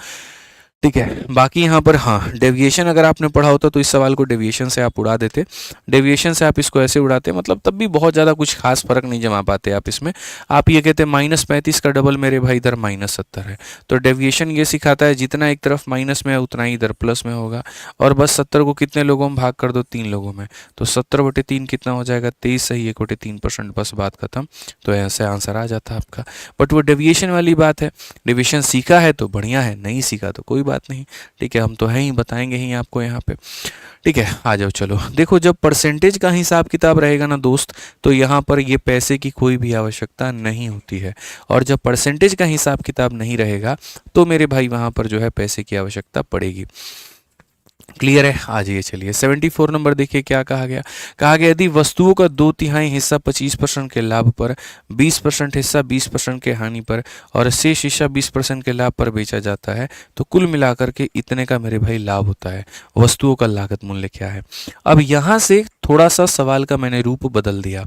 Speaker 1: ठीक है। बाकी यहाँ पर हाँ, डेविएशन अगर आपने पढ़ा होता तो इस सवाल को डेविएशन से आप उड़ा देते, डेविएशन से आप इसको ऐसे उड़ाते, मतलब तब भी बहुत ज़्यादा कुछ खास फर्क नहीं जमा पाते आप इसमें। आप ये कहते -35 का डबल मेरे भाई इधर -70 है, तो डेविएशन ये सिखाता है जितना एक तरफ माइनस में है उतना ही इधर प्लस में होगा, और बस 70 को कितने लोगों में भाग कर दो, 3 लोगों में, तो 70/3 कितना हो जाएगा, 23 सही, 1/3%, बस बात खत्म। तो ऐसे आंसर आ जाता आपका। बट वो डेविएशन वाली बात है, डेविएशन सीखा है तो बढ़िया है, नहीं सीखा तो कोई बात नहीं, ठीक है, हम तो हैं ही, बताएंगे ही आपको यहाँ पे, ठीक है। आ जाओ, चलो देखो, जब परसेंटेज का हिसाब किताब रहेगा ना दोस्त, तो यहाँ पर ये पैसे की कोई भी आवश्यकता नहीं होती है, और जब परसेंटेज का हिसाब किताब नहीं रहेगा तो मेरे भाई वहाँ पर जो है पैसे की आवश्यकता पड़ेगी। क्लियर है, आ जाइए चलिए 74 नंबर देखिए क्या कहा गया। कहा गया यदि वस्तुओं का 2/3 हिस्सा 25% के लाभ पर, 20% हिस्सा 20% के हानि पर और शेष हिस्सा 20% के लाभ पर बेचा जाता है तो कुल मिलाकर के इतने का मेरे भाई लाभ होता है। वस्तुओं का लागत मूल्य क्या है। अब यहाँ से थोड़ा सा सवाल का मैंने रूप बदल दिया।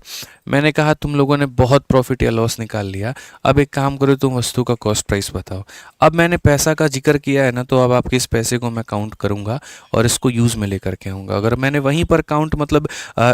Speaker 1: मैंने कहा तुम लोगों ने बहुत प्रॉफिट या लॉस निकाल लिया, अब एक काम करो, तुम वस्तु का कॉस्ट प्राइस बताओ। अब मैंने पैसा का जिक्र किया है ना, तो अब आपके इस पैसे को मैं काउंट करूंगा और इसको यूज़ में लेकर के आऊँगा। अगर मैंने वहीं पर काउंट मतलब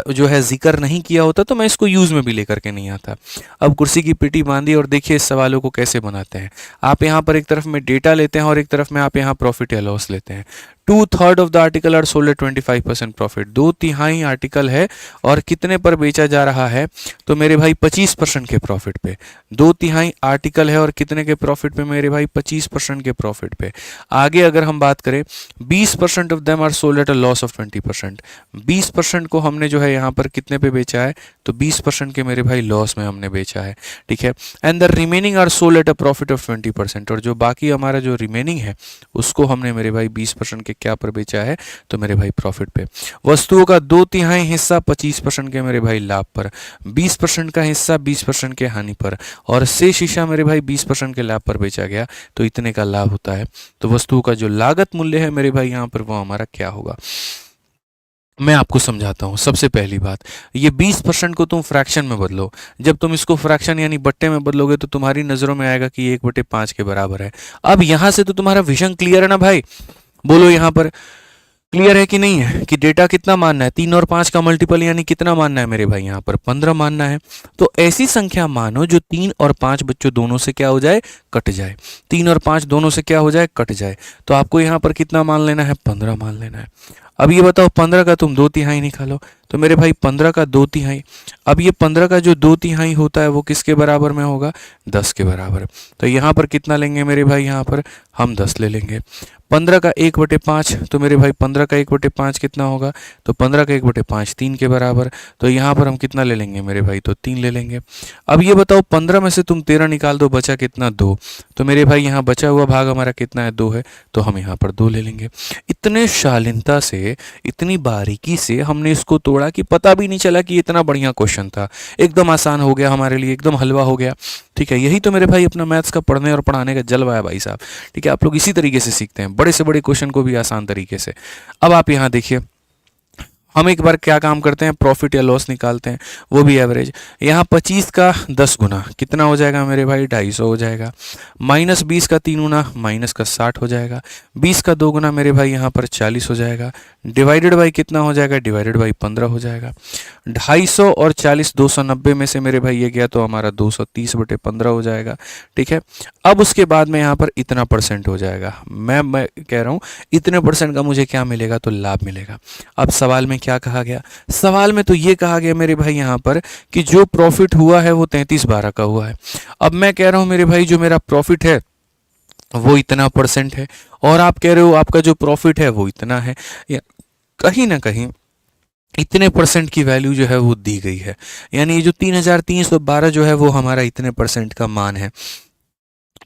Speaker 1: जो है जिक्र नहीं किया होता तो मैं इसको यूज़ में भी लेकर के नहीं आता। अब कुर्सी की पिटी बांधी और देखिए इस सवालों को कैसे बनाते हैं। आप यहाँ पर एक तरफ में डेटा लेते हैं और एक तरफ में आप यहाँ प्रॉफिट या लॉस लेते हैं। 2/3 of the article are sold at 25% profit. 2/3 article है और कितने पर बेचा जा रहा है, तो मेरे भाई 25% के प्रॉफिट पे। 2/3 आर्टिकल है और कितने के प्रॉफिट पे मेरे भाई, 25% के प्रॉफिट पे। आगे अगर हम बात करें 20% of them are sold at a loss of 20%। 20% को हमने जो है यहाँ पर कितने पे बेचा है, तो 20% के मेरे भाई लॉस में हमने बेचा है, ठीक है। And the remaining are sold at a profit of 20%। और जो बाकी हमारा जो रिमेनिंग है उसको हमने मेरे भाई 20% के क्या पर बेचा है, तो मेरे भाई प्रॉफिट पे। वस्तुओं का 2/3 हिस्सा 25% के मेरे भाई लाभ पर, 20% का हिस्सा 20% के हानि पर और शेष हिस्सा मेरे भाई 20% के लाभ पर बेचा गया तो इतने का लाभ होता है। तो वस्तुओं का जो लागत मूल्य है मेरे भाई यहाँ पर वो हमारा क्या होगा, मैं आपको समझाता हूँ। सबसे पहली बात, ये 20% को तुम फ्रैक्शन में बदलो। जब तुम इसको फ्रैक्शन यानी बट्टे में बदलोगे तो तुम्हारी नजरों में आएगा कि ये 1/5 के बराबर है। अब यहाँ से तो तुम्हारा विजन क्लियर है ना भाई, बोलो यहाँ पर क्लियर है कि नहीं है कि डेटा कितना मानना है, 3 और 5 का मल्टीपल यानी कितना मानना है मेरे भाई, यहाँ पर 15 मानना है। तो ऐसी संख्या मानो जो 3 और 5 बच्चों दोनों से क्या हो जाए, कट जाए। 3 और 5 दोनों से क्या हो जाए, कट जाए। तो आपको यहाँ पर कितना मान लेना है, 15 मान लेना है। अब ये बताओ 15 का तुम 2/3 निकालो, तो मेरे भाई 15 का 2/3, अब ये 15 का जो 2/3 होता है वो किसके बराबर में होगा, 10 के बराबर। तो यहाँ पर कितना लेंगे मेरे भाई, यहाँ पर हम 10 ले लेंगे। 15 का 1/5, तो मेरे भाई 15 का 1/5 कितना होगा, तो 15 का 1/5 3 के बराबर। तो यहाँ पर हम कितना ले लेंगे मेरे भाई, तो 3 ले लेंगे। अब ये बताओ 15 में से तुम 13 निकाल दो, बचा कितना, 2। तो मेरे भाई यहाँ बचा हुआ भाग हमारा कितना है, 2 है, तो हम यहाँ पर 2 ले लेंगे। इतने शालीनता से, इतनी बारीकी से हमने इसको तोड़ा कि पता भी नहीं चला कि इतना बढ़िया क्वेश्चन था। एकदम आसान हो गया हमारे लिए, एकदम हलवा हो गया। ठीक है, यही तो मेरे भाई अपना मैथ्स का पढ़ने और पढ़ाने का जलवा है भाई साहब। ठीक है, आप लोग इसी तरीके से सीखते हैं, बड़े से बड़े क्वेश्चन को भी आसान तरीके से। अब आप यहाँ देखिए, हम एक बार क्या काम करते हैं, प्रॉफिट या लॉस निकालते हैं, वो भी एवरेज। यहाँ 25 का 10 गुना कितना हो जाएगा मेरे भाई, 250 हो जाएगा। माइनस 20 का 3 गुना माइनस का 60 हो जाएगा। 20 का 2 गुना मेरे भाई यहाँ पर 40 हो जाएगा। डिवाइडेड बाई कितना हो जाएगा, डिवाइडेड बाई 15 हो जाएगा। 250 और 40 290 में से मेरे भाई ये गया तो हमारा 230/15 हो जाएगा। ठीक है, अब उसके बाद में यहाँ पर इतना परसेंट हो जाएगा। मैं कह रहा हूँ इतने परसेंट का मुझे क्या मिलेगा, तो लाभ मिलेगा। अब सवाल में क्या कहा गया, सवाल में तो ये कहा गया मेरे भाई यहाँ पर कि जो प्रॉफिट हुआ है वो 33/12 का हुआ है। अब मैं कह रहा हूँ मेरे भाई जो मेरा प्रॉफिट है वो इतना परसेंट है, और आप कह रहे हो आपका जो प्रॉफिट है वो इतना है। या कहीं ना कहीं इतने परसेंट की वैल्यू जो है वो दी गई है, यानी ये जो 3312 जो है वो हमारा इतने परसेंट का मान है।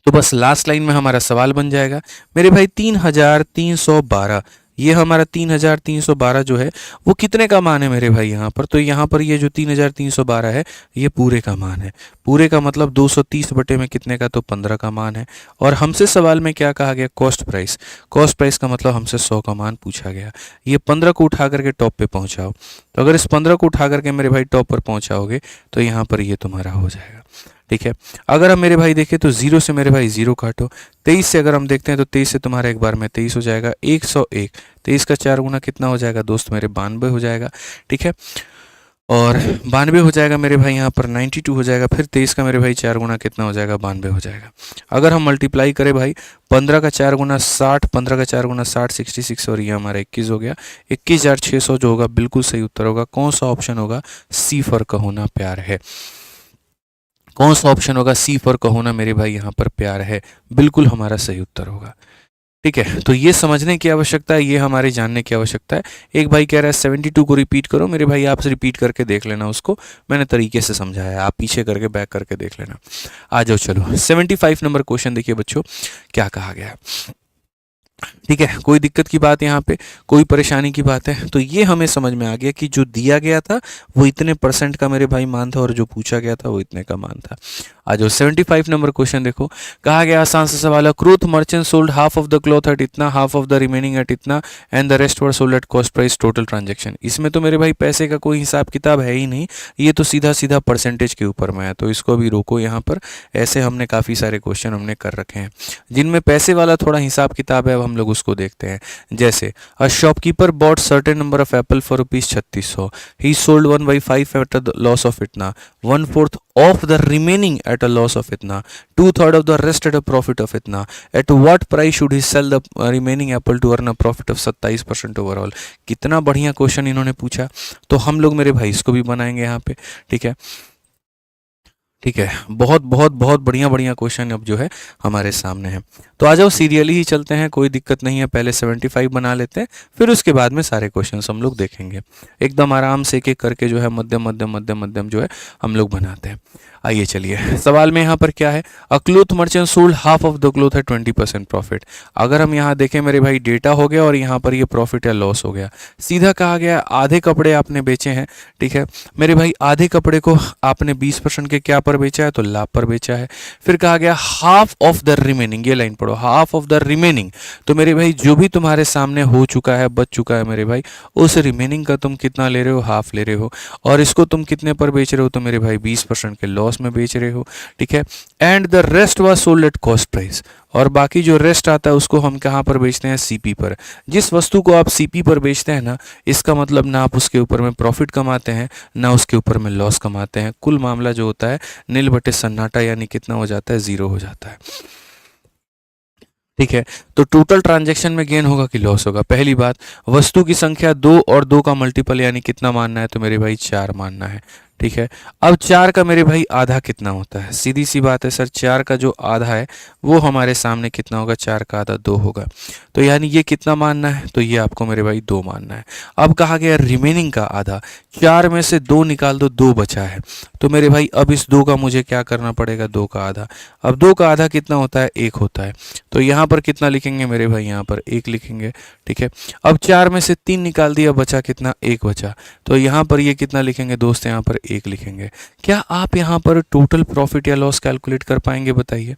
Speaker 1: तो बस लास्ट लाइन में हमारा सवाल बन जाएगा मेरे भाई 3312, ये हमारा 3312 जो है वो कितने का मान है मेरे भाई यहाँ पर, तो यहाँ पर ये जो 3312 है ये पूरे का मान है। पूरे का मतलब 230 बटे में कितने का, तो 15 का मान है। और हमसे सवाल में क्या कहा गया, कॉस्ट प्राइस। कॉस्ट प्राइस का मतलब हमसे 100 का मान पूछा गया। ये 15 को उठा करके टॉप पे पहुँचाओ, तो अगर इस 15 को उठा करके मेरे भाई टॉप पर पहुँचाओगे तो यहाँ पर ये तुम्हारा हो जाएगा। ठीक है, अगर हम मेरे भाई देखें तो 0 से मेरे भाई 0 काटो, 23 से अगर हम देखते हैं तो 23 से तुम्हारा एक बार में 23 हो जाएगा। 101, 23 का 4 गुना कितना हो जाएगा दोस्त मेरे, 92 हो जाएगा। ठीक है, और 92 हो जाएगा मेरे भाई यहाँ पर 92 हो जाएगा। फिर 23 का मेरे भाई 4 गुना कितना हो जाएगा, 92 हो जाएगा। अगर हम मल्टीप्लाई करें भाई, 15 का 4 गुना 60, 15 का 4 गुना 60 66, और ये हमारा 21 हो गया। 21,600 जो होगा बिल्कुल सही उत्तर होगा। कौन सा ऑप्शन होगा, सी फॉर कहोना प्यार है। कौन सा ऑप्शन होगा, सी फॉर कहोना मेरे भाई यहाँ पर प्यार है, बिल्कुल हमारा सही उत्तर होगा। ठीक है, तो ये समझने की आवश्यकता है, ये हमारे जानने की आवश्यकता है। एक भाई कह रहा है 72 को रिपीट करो, मेरे भाई आप रिपीट करके देख लेना, उसको मैंने तरीके से समझाया है, आप पीछे करके बैक करके देख लेना। आ जाओ चलो 75 नंबर क्वेश्चन देखिए बच्चों, क्या कहा गया है। ठीक है, कोई दिक्कत की बात यहाँ पे, कोई परेशानी की बात है, तो ये हमें समझ में आ गया कि जो दिया गया था वो इतने परसेंट का मेरे भाई मान था, और जो पूछा गया था वो इतने का मान था। आ जाओ 75 नंबर क्वेश्चन देखो, कहा गया आसान सा सवाल है, cloth merchant sold half of the cloth at इतना, half of the remaining at इतना, and the rest were sold at cost price total transaction. इसमें तो मेरे भाई पैसे का कोई हिसाब किताब है ही नहीं, ये तो सीधा सीधा परसेंटेज के ऊपर में है। तो इसको भी रोको यहाँ पर, ऐसे हमने काफ़ी सारे क्वेश्चन हमने कर रखे हैं जिनमें पैसे वाला थोड़ा हिसाब किताब है, अब हम लोग उसको देखते हैं। जैसे a shopkeeper bot certain number of Apple for ₹3600, he sold 1/5 at the loss of इतना, 1/4 of the remaining at a loss of itna, 2/3 of the rest at a profit of itna, at what price should he sell the remaining apple to earn a profit of 27% overall। कितना बढ़िया question इन्होंने पूछा, तो हम लोग मेरे भाई इसको भी बनाएंगे यहाँ पे। ठीक है, ठीक है, बहुत बहुत बहुत बढ़िया बढ़िया क्वेश्चन अब जो है हमारे सामने है। तो आ जाओ सीरियली ही चलते हैं, कोई दिक्कत नहीं है, पहले 75 बना लेते हैं, फिर उसके बाद में सारे क्वेश्चंस हम लोग देखेंगे। एकदम आराम से एक एक करके जो है मध्यम मध्यम मध्यम मध्यम जो है हम लोग बनाते हैं। आइए चलिए, सवाल में यहाँ पर क्या है, a cloth merchant sold half of the cloth है 20% प्रॉफिट। अगर हम यहाँ देखें मेरे भाई डेटा हो गया और यहाँ पर ये प्रॉफिट या लॉस हो गया। सीधा कहा गया आधे कपड़े आपने बेचे हैं। ठीक है मेरे भाई, आधे कपड़े को आपने 20% के क्या पर बेचा है, तो लाभ पर बेचा है। फिर कहा गया हाफ ऑफ द रिमेनिंग, ये लाइन पढ़ो, हाफ ऑफ द रिमेनिंग। तो मेरे भाई जो भी तुम्हारे सामने हो चुका है, बच चुका है मेरे भाई, उस रिमेनिंग का तुम कितना ले रहे हो, हाफ ले रहे हो, और इसको तुम कितने पर बेच रहे हो, तो मेरे भाई 20% के लॉस में बेच रहे हो। ठीक है, and the rest was sold at cost price, और बाकी जो रेस्ट आता है उसको हम कहाँ पर बेचते हैं, सीपी पर। जिस वस्तु को आप सीपी पर बेचते हैं ना, इसका मतलब ना आप उसके ऊपर में प्रॉफिट कमाते हैं, ना उसके ऊपर में लॉस कमाते हैं। कुल मामला जो होता है नील बटे सन्नाटा, यानी कितना हो जाता है, 0 हो जाता है। ठीक है। तो टोटल ट्रांजैक्शन में गेन होगा कि लॉस होगा? पहली बात, वस्तु की संख्या 2 और 2 का मल्टीपल यानी कितना मानना है? तो मेरे भाई 4 मानना है। ठीक है। अब 4 का मेरे भाई आधा कितना होता है? सीधी सी बात है सर, 4 का जो आधा है वो हमारे सामने कितना होगा? 4 का आधा 2 होगा। तो यानी ये कितना मानना है? तो ये आपको मेरे भाई 2 मानना है। अब कहा गया रिमेनिंग का आधा, 4 में से 2 निकाल दो, 2 बचा है। तो मेरे भाई अब इस 2 का मुझे क्या करना पड़ेगा? 2 का आधा। अब 2 का आधा कितना होता है? 1 होता है। तो यहाँ पर कितना लिखेंगे मेरे भाई? यहाँ पर 1 लिखेंगे। ठीक है। अब 4 में से 3 निकाल दिया, बचा कितना? 1 बचा। तो यहाँ पर ये कितना लिखेंगे दोस्त? यहाँ पर 1 लिखेंगे। क्या आप यहाँ पर टोटल प्रॉफिट या लॉस कैलकुलेट कर पाएंगे? बताइए,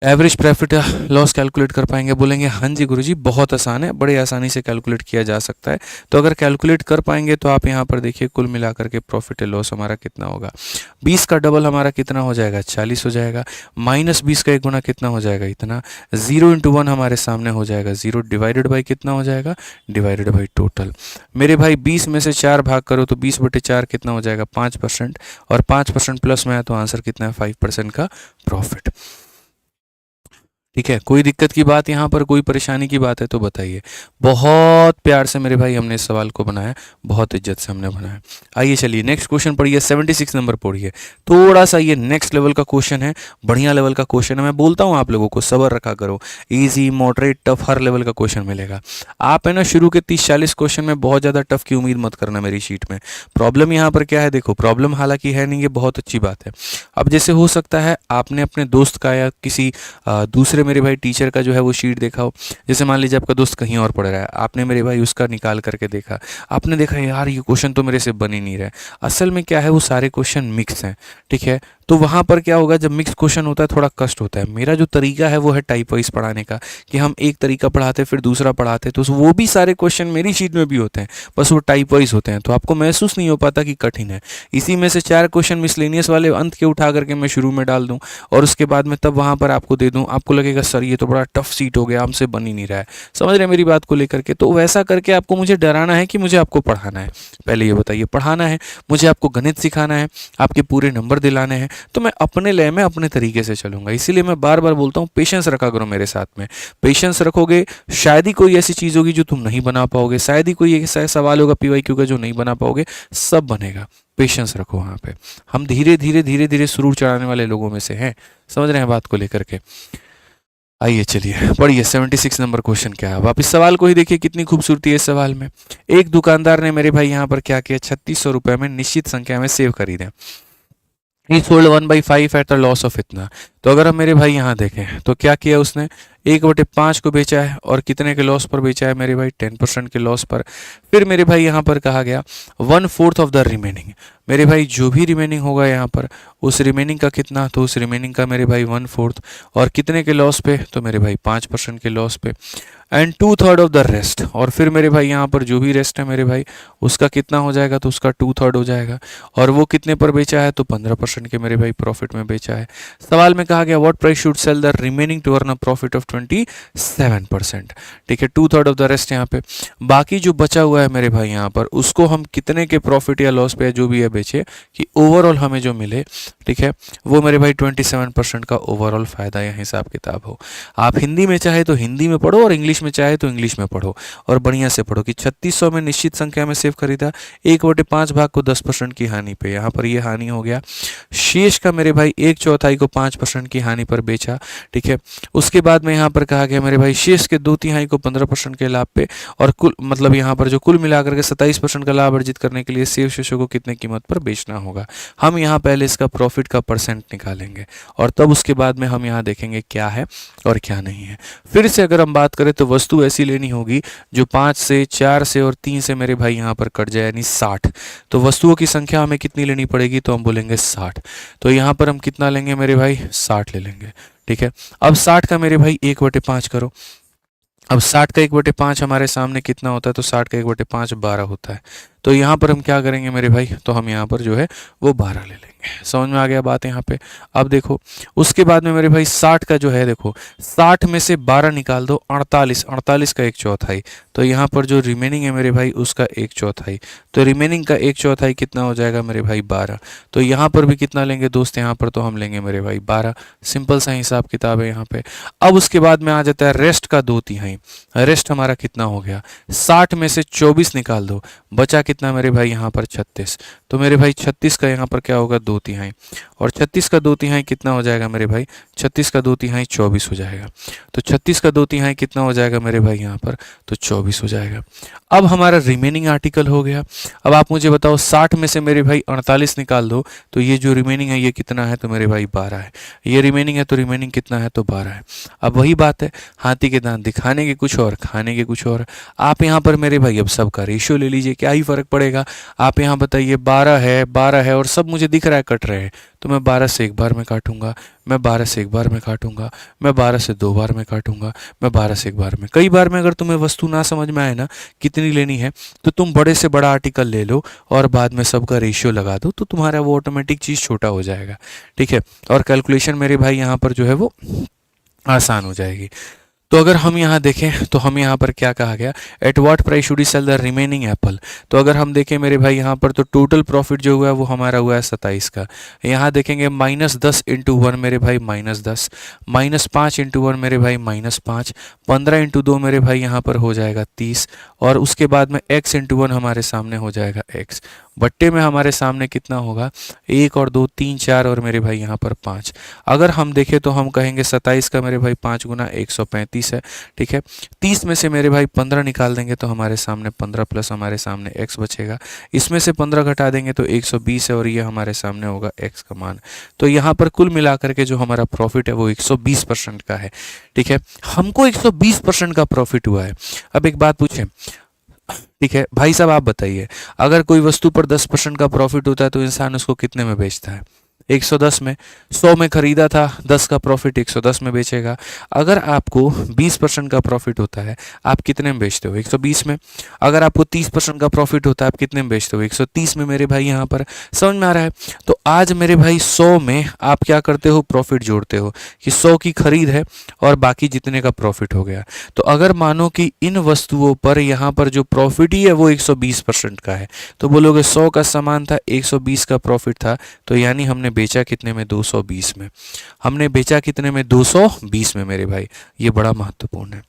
Speaker 1: एवरेज प्रॉफिट या लॉस कैलकुलेट कर पाएंगे? बोलेंगे हाँ जी गुरुजी, बहुत आसान है, बड़े आसानी से कैलकुलेट किया जा सकता है। तो अगर कैलकुलेट कर पाएंगे तो आप यहाँ पर देखिए, कुल मिलाकर के प्रॉफिट या लॉस हमारा कितना होगा? 20 का डबल हमारा कितना हो जाएगा? 40 हो जाएगा। माइनस 20 का एक गुना कितना हो जाएगा? इतना। 0 इंटू 1 हमारे सामने हो जाएगा 0, डिवाइडेड बाई कितना हो जाएगा? Divided by total. मेरे भाई 20 में से 4 भाग करो तो 20/4 कितना हो जाएगा? 5%। और 5% प्लस में है तो आंसर कितना है? 5% का प्रॉफिट। ठीक है। कोई दिक्कत की बात यहाँ पर, कोई परेशानी की बात है तो बताइए। बहुत प्यार से मेरे भाई हमने इस सवाल को बनाया, बहुत इज्जत से हमने बनाया। आइए चलिए नेक्स्ट क्वेश्चन पढ़िए, 76 नंबर पढ़िए। थोड़ा सा ये नेक्स्ट लेवल का क्वेश्चन है, बढ़िया लेवल का क्वेश्चन है। मैं बोलता हूँ आप लोगों को सब्र रखा करो, इजी मॉडरेट टफ हर लेवल का क्वेश्चन मिलेगा। आप है ना शुरू के 30-40 क्वेश्चन में बहुत ज़्यादा टफ की उम्मीद मत करना मेरी शीट में। प्रॉब्लम यहाँ पर क्या है? देखो, प्रॉब्लम हालांकि है नहीं, ये बहुत अच्छी बात है। अब जैसे हो सकता है आपने अपने दोस्त का या किसी दूसरे मेरे भाई टीचर का जो है वो शीट देखा हो। जैसे मान लीजिए आपका दोस्त कहीं और पढ़ रहा है, आपने मेरे भाई उसका निकाल करके देखा, आपने देखा यार ये क्वेश्चन तो मेरे से बन ही नहीं रहा है। असल में क्या है, वो सारे क्वेश्चन मिक्स हैं। ठीक है। तो वहाँ पर क्या होगा, जब मिक्स क्वेश्चन होता है थोड़ा कष्ट होता है। मेरा जो तरीका है वो है टाइप वाइज पढ़ाने का, कि हम एक तरीका पढ़ाते फिर दूसरा पढ़ाते, तो वो भी सारे क्वेश्चन मेरी शीट में भी होते हैं, बस वो टाइप वाइज होते हैं, तो आपको महसूस नहीं हो पाता कि कठिन है। इसी में से 4 क्वेश्चन मिसलेनियस वाले अंत के उठा करके मैं शुरू में डाल दूँ और उसके बाद में तब वहाँ पर आपको दे दूँ, आपको लगेगा सर ये तो बड़ा टफ सीट हो गया, हमसे बन ही नहीं रहा है। समझ रहे हैं मेरी बात को लेकर के? तो वैसा करके आपको मुझे डराना है कि मुझे आपको पढ़ाना है? पहले ये बताइए, पढ़ाना है मुझे, आपको गणित सिखाना है, आपके पूरे नंबर दिलाने हैं, तो मैं अपने लय में अपने तरीके से चलूंगा। इसीलिए मैं बार बार बोलता हूँ पेशेंस रखा करो मेरे साथ में। पेशेंस रखोगे, शायद ही कोई ऐसी चीज़ होगी जो तुम नहीं बना पाओगे, शायद ही कोई ऐसा सवाल होगा PYQ का जो नहीं बना पाओगे, सब बनेगा। पेशेंस रखो वहाँ पे। हम धीरे धीरे धीरे धीरे सुरूर चढ़ाने वाले लोगों में से हैं। समझ रहे हैं बात को लेकर के? आइए चलिए पढ़िए 76 नंबर क्वेश्चन क्या है। वापिस सवाल को ही देखिए, कितनी खूबसूरती है इस सवाल में। एक दुकानदार ने मेरे भाई यहाँ पर क्या किया, 3600 रुपये में निश्चित संख्या में सेव खरीदे। ही sold 1/5 at the loss of इतना। तो अगर हम मेरे भाई यहाँ देखें तो क्या किया उसने, 1/5 को बेचा है और कितने के लॉस पर बेचा है मेरे भाई? 10% के लॉस पर। फिर मेरे भाई यहाँ पर कहा गया 1/4 ऑफ द रिमेनिंग। मेरे भाई जो भी रिमेनिंग होगा यहाँ पर, उस रिमेनिंग का कितना? तो उस रिमेनिंग का मेरे भाई 1/4 और कितने के लॉस पे? तो मेरे भाई 5% के लॉस पे। And 2/3 of the rest. और फिर मेरे भाई यहाँ पर जो भी रेस्ट है मेरे भाई, उसका कितना हो जाएगा? तो उसका 2/3 हो जाएगा। और वो कितने पर बेचा है? तो 15% के मेरे भाई प्रॉफिट में बेचा है। सवाल में कहा गया what price should sell the remaining to earn a profit of 27%। ठीक है। 2/3 ऑफ द रेस्ट यहाँ पे। बाकी जो बचा हुआ है मेरे भाई यहाँ पर, उसको हम कितने के प्रॉफिट या लॉस पे जो भी है बेचे, कि ओवरऑल हमें जो मिले, ठीक है, वो मेरे भाई 27% का ओवरऑल फायदा या हिसाब किताब हो। आप हिंदी में चाहे तो हिंदी में पढ़ो और इंग्लिश में चाहे तो इंग्लिश में पढ़ो, और बढ़िया से पढ़ो कि 3600 में निश्चित संख्या में सेव खरीदा, 1/5 भाग को 10% की हानि पे, यहाँ पर ये हानि हो गया। शेष का मेरे भाई 1/4 को 5% की हानि पर बेचा। ठीक है। उसके बाद में यहाँ पर कहा गया मेरे भाई शेष के 2/3 को 15% के लाभ पे, और कुल मतलब यहाँ पर जो कुल मिलाकर के 27% का लाभ अर्जित करने के लिए शेष शेषों को कितने कीमत पर बेचना होगा। हम यहाँ पहले इसका प्रॉफिट का परसेंट निकालेंगे और तब उसके बाद में हम यहाँ देखेंगे क्या है और क्या नहीं है। फिर से अगर हम बात करें तो वस्तु ऐसी लेनी होगी जो 5 से 4 से और 3 से मेरे भाई यहाँ पर कट जाए, यानी 60। तो वस्तुओं की संख्या हमें कितनी लेनी पड़ेगी? तो हम बोलेंगे 60। तो यहाँ पर हम कितना लेंगे मेरे भाई? 60 ले लेंगे। ठीक है। अब 60 का मेरे भाई 1/5 करो। अब 60 का 1/5 हमारे सामने कितना होता है? तो 60 का 1/5 12 होता है। तो यहाँ पर हम क्या करेंगे मेरे भाई, तो हम यहाँ पर जो है वो 12 ले लेंगे। समझ में आ गया बात यहाँ पे। अब देखो उसके बाद में मेरे भाई 60 का जो है, देखो 60 में से 12 निकाल दो, 48, 48 का एक चौथाई। तो यहाँ पर जो रिमेनिंग है मेरे भाई उसका एक चौथाई। तो रिमेनिंग का एक चौथाई कितना हो जाएगा मेरे भाई 12। तो यहाँ पर भी कितना लेंगे दोस्त, यहाँ पर तो हम लेंगे मेरे भाई 12। सिंपल सा हिसाब किताब है यहाँ पे। अब उसके बाद में आ जाता है रेस्ट का 2/3। रेस्ट हमारा कितना हो गया, 60 में से 24 निकाल दो, बचा कितना मेरे भाई यहाँ पर 36। तो मेरे भाई 36 का यहाँ पर क्या होगा 2/3, और 36 का 2/3 कितना हो जाएगा मेरे भाई, 36 का 2/3 24 हो जाएगा। तो 36 का 2/3 कितना हो जाएगा मेरे भाई यहाँ पर, तो 24 हो जाएगा। अब हमारा रिमेनिंग आर्टिकल हो गया। अब आप मुझे बताओ 60 में से मेरे भाई 48 निकाल दो, तो ये जो रिमेनिंग है ये कितना है, तो मेरे भाई 12 है। ये रिमेनिंग है तो रिमेनिंग कितना है, तो 12 है। अब वही बात है, हाथी के दांत दिखाने के कुछ और, खाने के कुछ और। आप यहाँ पर मेरे भाई अब सबका रेशियो ले लीजिए, क्या ही फर्क पड़ेगा। आप यहाँ बताइए 12 है और सब मुझे दिख रहा है कट रहे हैं, तो मैं 12 से एक बार में काटूंगा, मैं 12 से एक बार में काटूंगा, मैं 12 से दो बार में काटूंगा, मैं 12 से एक बार में, कई बार में। अगर तुम्हें वस्तु ना समझ में आए ना कितनी लेनी है, तो तुम बड़े से बड़ा आर्टिकल ले लो और बाद में सबका रेशियो लगा दो, तो तुम्हारा वो ऑटोमेटिक चीज़ छोटा हो जाएगा। ठीक है, और कैलकुलेशन मेरे भाई यहाँ पर जो है वो आसान हो जाएगी। तो अगर हम यहाँ देखें तो हम यहाँ पर क्या कहा गया, at what price should we sell the remaining apple. तो अगर हम देखें मेरे भाई यहाँ पर, तो टोटल प्रॉफिट जो हुआ है वो हमारा हुआ है 27 का। यहाँ देखेंगे -10 इंटू 1 मेरे भाई -10, -5 इंटू 1 मेरे भाई -5, 15 इंटू 2 मेरे भाई यहाँ पर हो जाएगा 30, और उसके बाद में x इंटू 1 हमारे सामने हो जाएगा x। बट्टे में हमारे सामने कितना होगा, 1 और 2 3 4 और मेरे भाई यहाँ पर 5। अगर हम देखें तो हम कहेंगे 27 का मेरे भाई 5 गुना 135 है। ठीक है, 30 में से मेरे भाई 15 निकाल देंगे तो हमारे सामने 15 प्लस हमारे सामने x बचेगा। इसमें से 15 घटा देंगे तो 120 है, और ये हमारे सामने होगा x का मान। तो यहाँ पर कुल मिलाकर के जो हमारा प्रॉफिट है वो 120% का है। ठीक है, हमको 120% का प्रॉफिट हुआ है। अब एक बात पूछें, ठीक है भाई साहब, आप बताइए, अगर कोई वस्तु पर 10% का प्रॉफिट होता है तो इंसान उसको कितने में बेचता है, 110 में। 100 में खरीदा था, 10 का प्रॉफिट 110 में बेचेगा। अगर आपको 20% का प्रॉफिट होता है, आप कितने में बेचते हो, 120 में। अगर आपको 30% का प्रॉफिट होता है, आप कितने में बेचते हो, 130 में। मेरे भाई यहाँ पर समझ में आ रहा है। तो आज मेरे भाई 100 में आप क्या करते हो, प्रॉफिट जोड़ते हो कि 100 की खरीद है और बाकी जितने का प्रॉफिट हो गया। तो अगर मानो कि इन वस्तुओं पर यहाँ पर जो प्रॉफिट ही है वो 120% का है, तो बोलोगे 100 का सामान था, 120 का प्रॉफिट था, तो यानी हमने बेचा कितने में, 220 में। हमने बेचा कितने में, 220 में मेरे भाई। ये बड़ा महत्वपूर्ण है।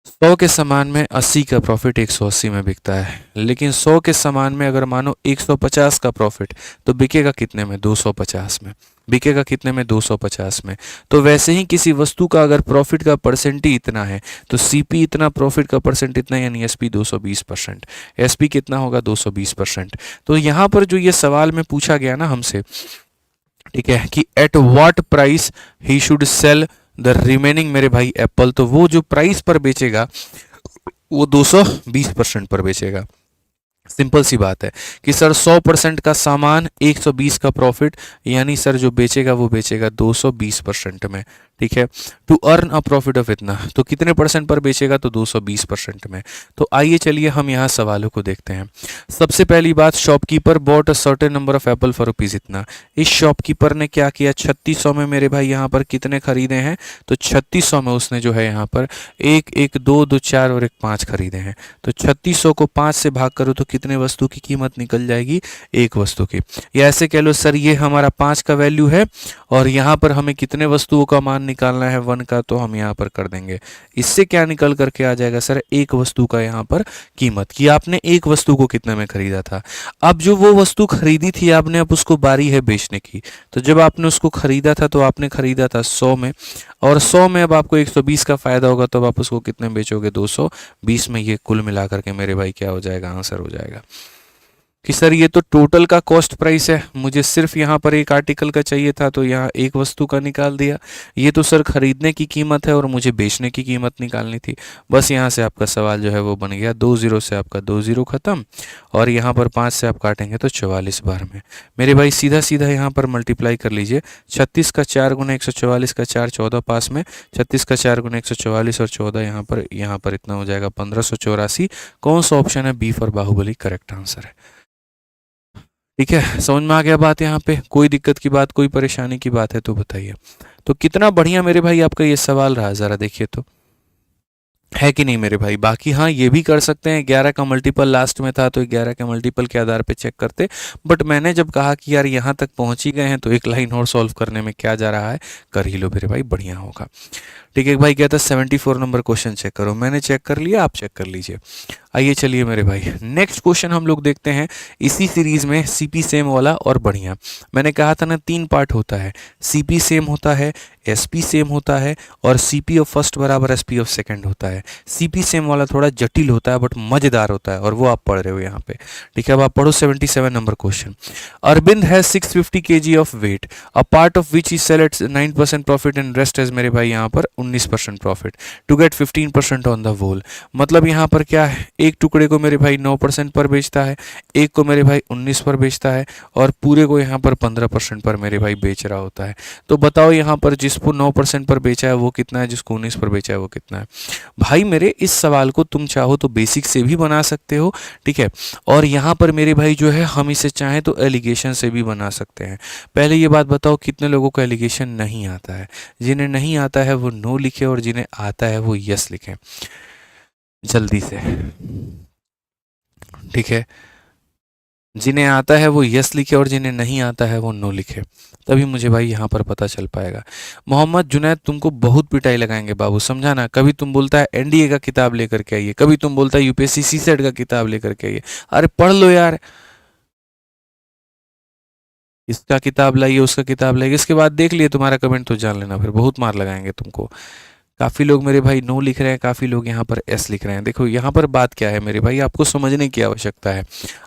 Speaker 1: 100 के सामान में 80 का प्रॉफिट 180 में बिकता है, लेकिन 100 के सामान में अगर मानो 150 का प्रॉफिट, तो बिकेगा कितने में, 250 में। बिकेगा कितने में, 250 में। तो वैसे ही किसी वस्तु का अगर प्रॉफिट का परसेंटेज इतना है, तो सीपी इतना, प्रॉफिट का परसेंट इतना, यानी एसपी 220%। एसपी कितना होगा, 220%। तो यहाँ पर जो ये सवाल में पूछा गया ना हमसे, ठीक है, कि eight what price he should sell the remaining मेरे भाई एप्पल, तो वो जो प्राइस पर बेचेगा वो 220% पर बेचेगा। सिंपल सी बात है कि सर 100% का सामान, 120 का प्रॉफिट, यानी सर जो बेचेगा वो बेचेगा 220% में। ठीक है, to earn a profit of इतना, तो कितने परसेंट पर बेचेगा, तो 220% में। तो आइए चलिए हम यहाँ सवालों को देखते हैं। सबसे पहली बात, shopkeeper bought a certain number of Apple for rupees इतना। इस शॉपकीपर ने क्या किया, 3600 में मेरे भाई यहाँ पर कितने खरीदे हैं, तो 3600 में उसने जो है यहाँ पर 1 1 2 2 4 और 1 5 खरीदे हैं। तो 3600 को 5 से भाग करो तो कितने वस्तु की कीमत निकल जाएगी, एक वस्तु की। या ऐसे कह लो सर ये हमारा 5 का वैल्यू है और यहाँ पर हमें कितने वस्तुओं का मान निकालना है, 1 का, तो हम यहाँ पर कर देंगे। इससे क्या निकल करके आ जाएगा सर, एक वस्तु का यहाँ पर कीमत, कि आपने एक वस्तु को कितने में खरीदा था। अब जो वो वस्तु खरीदी थी आपने, अब उसको बारी है बेचने की। तो जब आपने उसको खरीदा था तो आपने खरीदा था 100 में, और 100 में अब आपको 120 का फायदा होगा, तो आप उसको कितने में बेचोगे, 220 में। ये कुल मिलाकर के मेरे भाई क्या हो जाएगा, आंसर हो जाएगा। कि सर ये तो टोटल का कॉस्ट प्राइस है, मुझे सिर्फ यहाँ पर एक आर्टिकल का चाहिए था तो यहाँ एक वस्तु का निकाल दिया। ये तो सर खरीदने की कीमत है और मुझे बेचने की कीमत निकालनी थी। बस यहाँ से आपका सवाल जो है वो बन गया, 2 जीरो से आपका 2 जीरो खत्म, और यहाँ पर 5 से आप काटेंगे तो 44 बार में। मेरे भाई सीधा सीधा यहाँ पर मल्टीप्लाई कर लीजिए, 36 का 4 गुना 144 का 4 14 पास में, 36 का 4 गुना 144 और 14 यहाँ पर इतना हो जाएगा 1584। कौन सा ऑप्शन है? B for Bahubali correct answer है। ठीक है, समझ में आ गया बात? यहाँ पे कोई दिक्कत की बात, कोई परेशानी की बात है तो बताइए। तो कितना बढ़िया मेरे भाई आपका ये सवाल रहा, ज़रा देखिए तो, है कि नहीं मेरे भाई? बाकी हाँ ये भी कर सकते हैं, 11 का मल्टीपल लास्ट में था तो 11 के मल्टीपल के आधार पे चेक करते, बट मैंने जब कहा कि यार यहाँ तक पहुँच ही गए हैं तो एक लाइन और सॉल्व करने में क्या जा रहा है, कर ही लो मेरे भाई, बढ़िया होगा। ठीक है भाई, कहता 74 नंबर क्वेश्चन चेक करो, मैंने चेक कर लिया, आप चेक कर लीजिए। आइए चलिए मेरे भाई नेक्स्ट क्वेश्चन हम लोग देखते हैं इसी सीरीज में, सीपी सेम वाला और बढ़िया। मैंने कहा था ना 3 पार्ट होता है, सीपी सेम होता है, एसपी सेम होता है और सीपी ऑफ फर्स्ट बराबर एसपी ऑफ सेकंड होता है। सीपी सेम वाला थोड़ा जटिल होता है बट मजेदार होता है, और वो आप पढ़ रहे हो यहाँ पे। ठीक है, अब आप पढ़ो 77 number question. Arvind has 650 kg of weight, a part of which he sell at 9% profit and rest as मेरे भाई यहाँ पर 19% profit to get 15% on the whole. मतलब यहाँ पर क्या है, एक टुकड़े को मेरे भाई 9% पर बेचता है, एक को मेरे भाई 19 पर बेचता है और पूरे को यहाँ पर 15% पर मेरे भाई बेच रहा होता है। तो बताओ यहाँ पर जिसको 9% पर बेचा है वो कितना है, जिसको 19 पर बेचा है वो कितना है? भाई मेरे इस सवाल को तुम चाहो तो बेसिक से भी बना सकते हो, ठीक है, और यहाँ पर मेरे भाई जो है हम इसे चाहें तो एलिगेशन से भी बना सकते हैं। पहले ये बात बताओ कितने लोगों को एलिगेशन नहीं आता है? जिन्हें नहीं आता है वो नो लिखे और जिन्हें आता है वो यस लिखें जल्दी से। ठीक है, जिन्हें आता है वो यस लिखे और जिन्हें नहीं आता है वो नो लिखे, तभी मुझे भाई यहाँ पर पता चल पाएगा। मोहम्मद जुनैद तुमको बहुत पिटाई लगाएंगे बाबू, समझा ना? कभी तुम बोलता है एनडीए का किताब लेकर के आइए, कभी तुम बोलता है यूपीएससी सीसेट का किताब लेकर के आइए। अरे पढ़ लो यार, इसका किताब लाइए उसका किताब लाइए, इसके बाद देख लिए तुम्हारा कमेंट तो जान लेना, फिर बहुत मार लगाएंगे तुमको। काफ़ी लोग मेरे भाई नो लिख रहे हैं, काफ़ी लोग यहाँ पर एस लिख रहे हैं। देखो यहाँ पर बात क्या है मेरे भाई, आपको समझने की आवश्यकता है।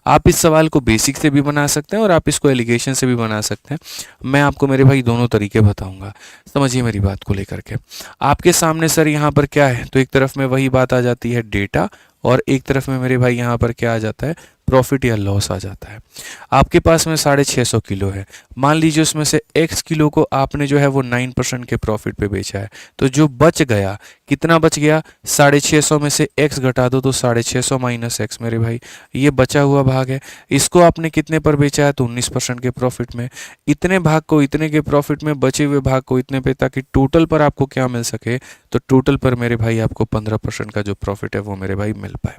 Speaker 1: आप इस सवाल को बेसिक से भी बना सकते हैं और आप इसको एलिगेशन से भी बना सकते हैं। मैं आपको मेरे भाई दोनों तरीके बताऊंगा, समझिए मेरी बात को लेकर के। आपके सामने सर यहाँ पर क्या है, तो एक तरफ में वही बात आ जाती है डेटा, और एक तरफ में मेरे भाई यहाँ पर क्या आ जाता है, प्रॉफिट या लॉस आ जाता है। आपके पास में 650 किलो है, मान लीजिए उसमें से x किलो को आपने जो है वो 9% के प्रॉफिट पे बेचा है, तो जो बच गया, कितना बच गया, 650 में से x घटा दो तो 650 माइनस x मेरे भाई, ये बचा हुआ भाग है। इसको आपने कितने पर बेचा है, तो 19% के प्रॉफिट में। इतने भाग को इतने के प्रॉफिट में, बचे हुए भाग को इतने पे, ताकि टोटल पर आपको क्या मिल सके, तो टोटल पर मेरे भाई आपको 15% का जो प्रॉफिट है वो मेरे भाई मिल पाए।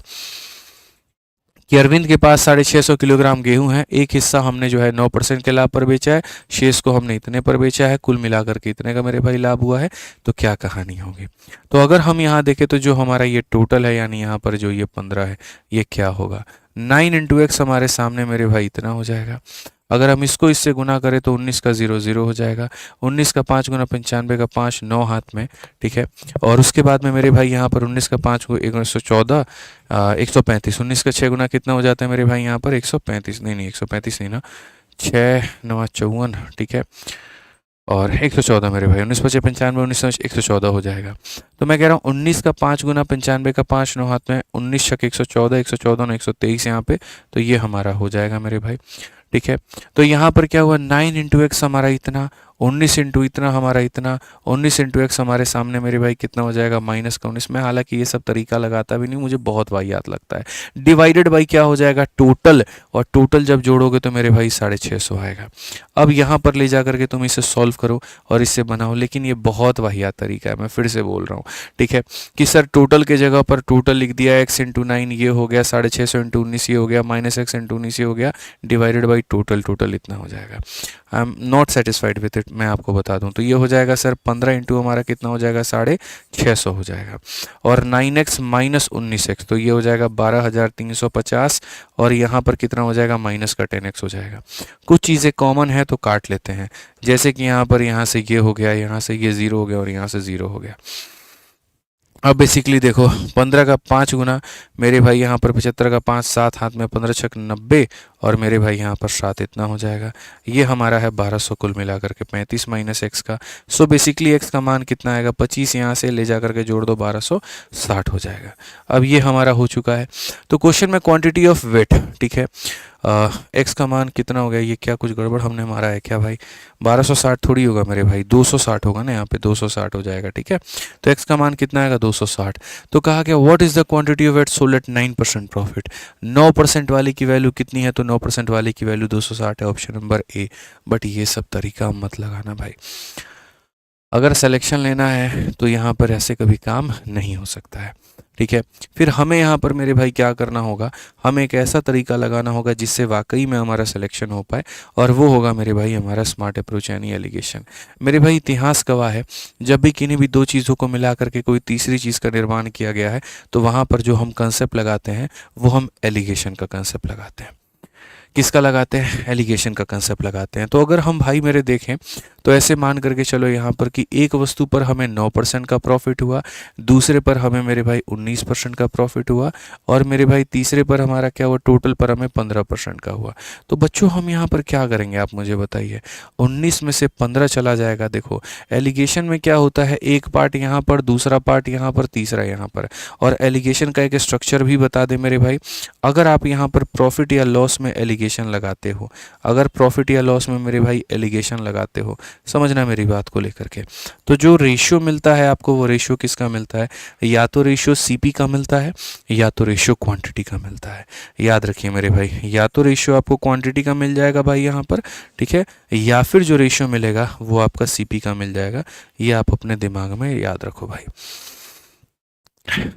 Speaker 1: कि अरविंद के पास 650 किलोग्राम गेहूं है, एक हिस्सा हमने जो है 9% के लाभ पर बेचा है, शेष को हमने इतने पर बेचा है, कुल मिलाकर के इतने का मेरे भाई लाभ हुआ है। तो क्या कहानी होगी? तो अगर हम यहाँ देखें तो जो हमारा ये टोटल है, यानी यहाँ पर जो ये 15 है, ये क्या होगा, 9 इंटू एक्स हमारे सामने मेरे भाई इतना हो जाएगा। अगर हम इसको इससे गुना करें तो 19 का 0 0 हो जाएगा, 19 का 5 गुना 95 का 5 9 हाथ में, ठीक है। और उसके बाद में मेरे भाई यहाँ पर 19 का 5 को 114 135, 19 का 6 गुना कितना हो जाता है मेरे भाई यहाँ पर 135, नहीं 135 नहीं ना, 6 9 54, ठीक है, और 114 मेरे भाई, 19 5 95, 19 114 हो जाएगा। तो मैं कह रहा हूँ 19 का 5 गुना 95 का 5 9 हाथ में, 19 छक 114, 114 123 यहाँ पे, तो ये हमारा हो जाएगा मेरे भाई, ठीक है। तो यहाँ पर क्या हुआ, 9 इंटू एक्स हमारा इतना, 19 इंटू इतना हमारा इतना, 19 इंटू एक्स हमारे सामने मेरे भाई कितना हो जाएगा, माइनस का 19। में हालांकि ये सब तरीका लगाता भी नहीं, मुझे बहुत वाहियात लगता है। डिवाइडेड बाई क्या हो जाएगा, टोटल, और टोटल जब जोड़ोगे तो मेरे भाई 650 आएगा। अब यहाँ पर ले जा करके तुम इसे सॉल्व करो और इससे बनाओ, लेकिन ये बहुत वाहियात तरीका है, मैं फिर से बोल रहा हूँ, ठीक है, कि सर टोटल के जगह पर टोटल लिख दिया, x इंटू 9 ये हो गया, 650 इंटू 19 ये हो गया, माइनस x इंटू 19 ये हो गया, डिवाइडेड बाई टोटल, टोटल इतना हो जाएगा। I am not satisfied with it, मैं आपको बता दूं तो ये हो जाएगा सर 15 इंटू हमारा कितना हो जाएगा, 650 हो जाएगा, और 9x माइनस 19x, तो ये हो जाएगा 12,350, और यहाँ पर कितना हो जाएगा, माइनस का 10x हो जाएगा। कुछ चीज़ें कॉमन है तो काट लेते हैं, जैसे कि यहाँ पर यहाँ से ये हो गया, यहाँ से ये 0 हो गया और यहाँ से 0 हो गया। अब बेसिकली देखो 15 का 5 गुना, मेरे भाई यहाँ पर 75 का 5, 7 हाथ में 15 छक 90, और मेरे भाई यहाँ पर 7 इतना हो जाएगा। ये हमारा है 1200 कुल मिला करके 35 माइनस एक्स का। सो बेसिकली एक्स का मान कितना आएगा, 25 यहाँ से ले जा करके जोड़ दो 1260 हो जाएगा। अब ये हमारा हो चुका है। तो क्वेश्चन में क्वांटिटी ऑफ वेट, ठीक है, एक्स का मान कितना हो गया, ये क्या कुछ गड़बड़ हमने मारा है क्या भाई, 1260 थोड़ी होगा मेरे भाई, 260 होगा ना, यहाँ पे 260 हो जाएगा, ठीक है। तो एक्स का मान कितना आएगा 260। तो कहा गया what is the quantity of at sold at 9% profit. 9% वाले की वैल्यू कितनी है, तो 9% वाले की वैल्यू 260 है, ऑप्शन नंबर ए। बट ये सब तरीका मत लगाना भाई, अगर सिलेक्शन लेना है तो यहाँ पर ऐसे कभी काम नहीं हो सकता है, ठीक है। फिर हमें यहाँ पर मेरे भाई क्या करना होगा, हमें एक ऐसा तरीका लगाना होगा जिससे वाकई में हमारा सिलेक्शन हो पाए, और वो होगा मेरे भाई हमारा स्मार्ट अप्रोच यानी एलिगेशन। मेरे भाई इतिहास गवाह है, जब भी किन्हीं भी दो चीज़ों को मिला करके कोई तीसरी चीज़ का निर्माण किया गया है तो वहाँ पर जो हम कंसेप्ट लगाते हैं वो हम एलिगेशन का कंसेप्ट लगाते हैं। किसका लगाते हैं, एलिगेशन का कंसेप्ट लगाते हैं। तो अगर हम भाई मेरे देखें तो ऐसे मान करके चलो यहाँ पर कि एक वस्तु पर हमें 9% का प्रॉफिट हुआ, दूसरे पर हमें मेरे भाई 19% का प्रॉफिट हुआ, और मेरे भाई तीसरे पर हमारा क्या हुआ, टोटल पर हमें 15% का हुआ। तो बच्चों हम यहाँ पर क्या करेंगे आप मुझे बताइए, 19 में से 15 चला जाएगा। देखो एलिगेशन में क्या होता है, एक पार्ट यहाँ पर, दूसरा पार्ट यहाँ पर, तीसरा यहाँ पर। और एलिगेशन का एक स्ट्रक्चर भी बता दे मेरे भाई, अगर आप यहाँ पर प्रॉफिट या लॉस में एलिगेशन लगाते हो, अगर प्रॉफिट या लॉस में मेरे भाई एलिगेशन लगाते हो, समझना मेरी बात को लेकर के, तो जो रेशियो मिलता है आपको वो रेशियो किसका मिलता है, या तो रेशियो सीपी का मिलता है या तो रेशियो क्वांटिटी का मिलता है। याद रखिए मेरे भाई, या तो रेशियो आपको क्वांटिटी का मिल जाएगा भाई यहाँ पर, ठीक है, या फिर जो रेशियो मिलेगा वो आपका सीपी का मिल जाएगा। ये आप अपने दिमाग में याद रखो भाई।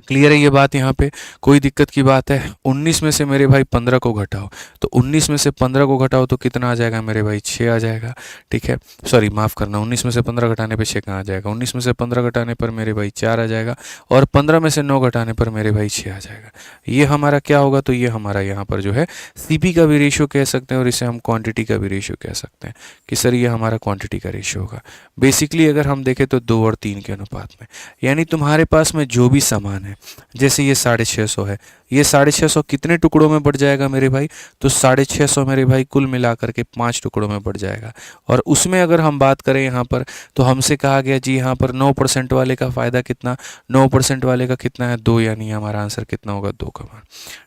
Speaker 1: क्लियर है ये बात, यहाँ पे कोई दिक्कत की बात है। 19 में से मेरे भाई 15 को घटाओ, तो 19 में से 15 को घटाओ तो कितना आ जाएगा मेरे भाई, 6 आ जाएगा, ठीक है। सॉरी माफ़ करना, 19 में से 15 घटाने पे 6 कहाँ आ जाएगा, 19 में से 15 घटाने पर मेरे भाई 4 आ जाएगा, और 15 में से 9 घटाने पर मेरे भाई 6 आ जाएगा। ये हमारा क्या होगा, तो ये हमारा यहाँ पर जो है सीपी का भी रेशियो कह सकते हैं, और इसे हम क्वान्टिटी का भी रेशियो कह सकते हैं कि सर ये हमारा क्वान्टिटी का रेशियो होगा। बेसिकली अगर हम देखें तो 2 और 3 के अनुपात में, यानी तुम्हारे पास में जो भी सामान है, जैसे ये 650 है, ये 650 कितने टुकड़ों में बढ़ जाएगा मेरे भाई, तो 650 मेरे भाई कुल मिला करके 5 टुकड़ों में बढ़ जाएगा। और उसमें अगर हम बात करें यहाँ पर, तो हमसे कहा गया जी यहाँ पर 9% वाले का फ़ायदा कितना, 9% वाले का कितना है 2, यानी हमारा आंसर कितना होगा 2 का मान,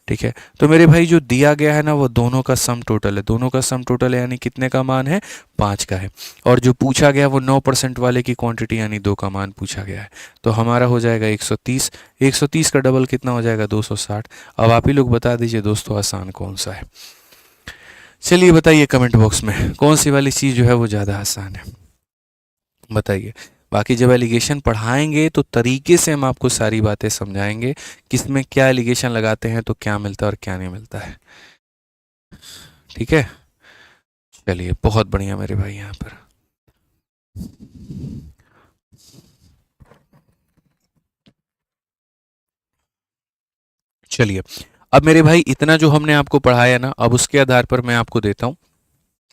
Speaker 1: ठीक है। तो मेरे भाई जो दिया गया है ना वो दोनों का सम टोटल है, दोनों का सम टोटल है, यानी कितने का मान है 5 का है, और जो पूछा गया वो 9% वाले की क्वांटिटी यानी 2 का मान पूछा गया है। तो हमारा हो जाएगा 130, 130 का डबल कितना हो जाएगा 260। अब आप ही लोग बता दीजिए दोस्तों आसान कौन सा है, चलिए बताइए कमेंट बॉक्स में कौन सी वाली चीज़ जो है वो ज़्यादा आसान है, बताइए। बाकी जब एलिगेशन पढ़ाएंगे तो तरीके से हम आपको सारी बातें समझाएंगे, किसमें क्या एलिगेशन लगाते हैं तो क्या मिलता है और क्या नहीं मिलता है, ठीक है। चलिए बहुत बढ़िया मेरे भाई, यहाँ पर चलिए अब मेरे भाई इतना जो हमने आपको पढ़ाया ना, अब उसके आधार पर मैं आपको देता हूँ,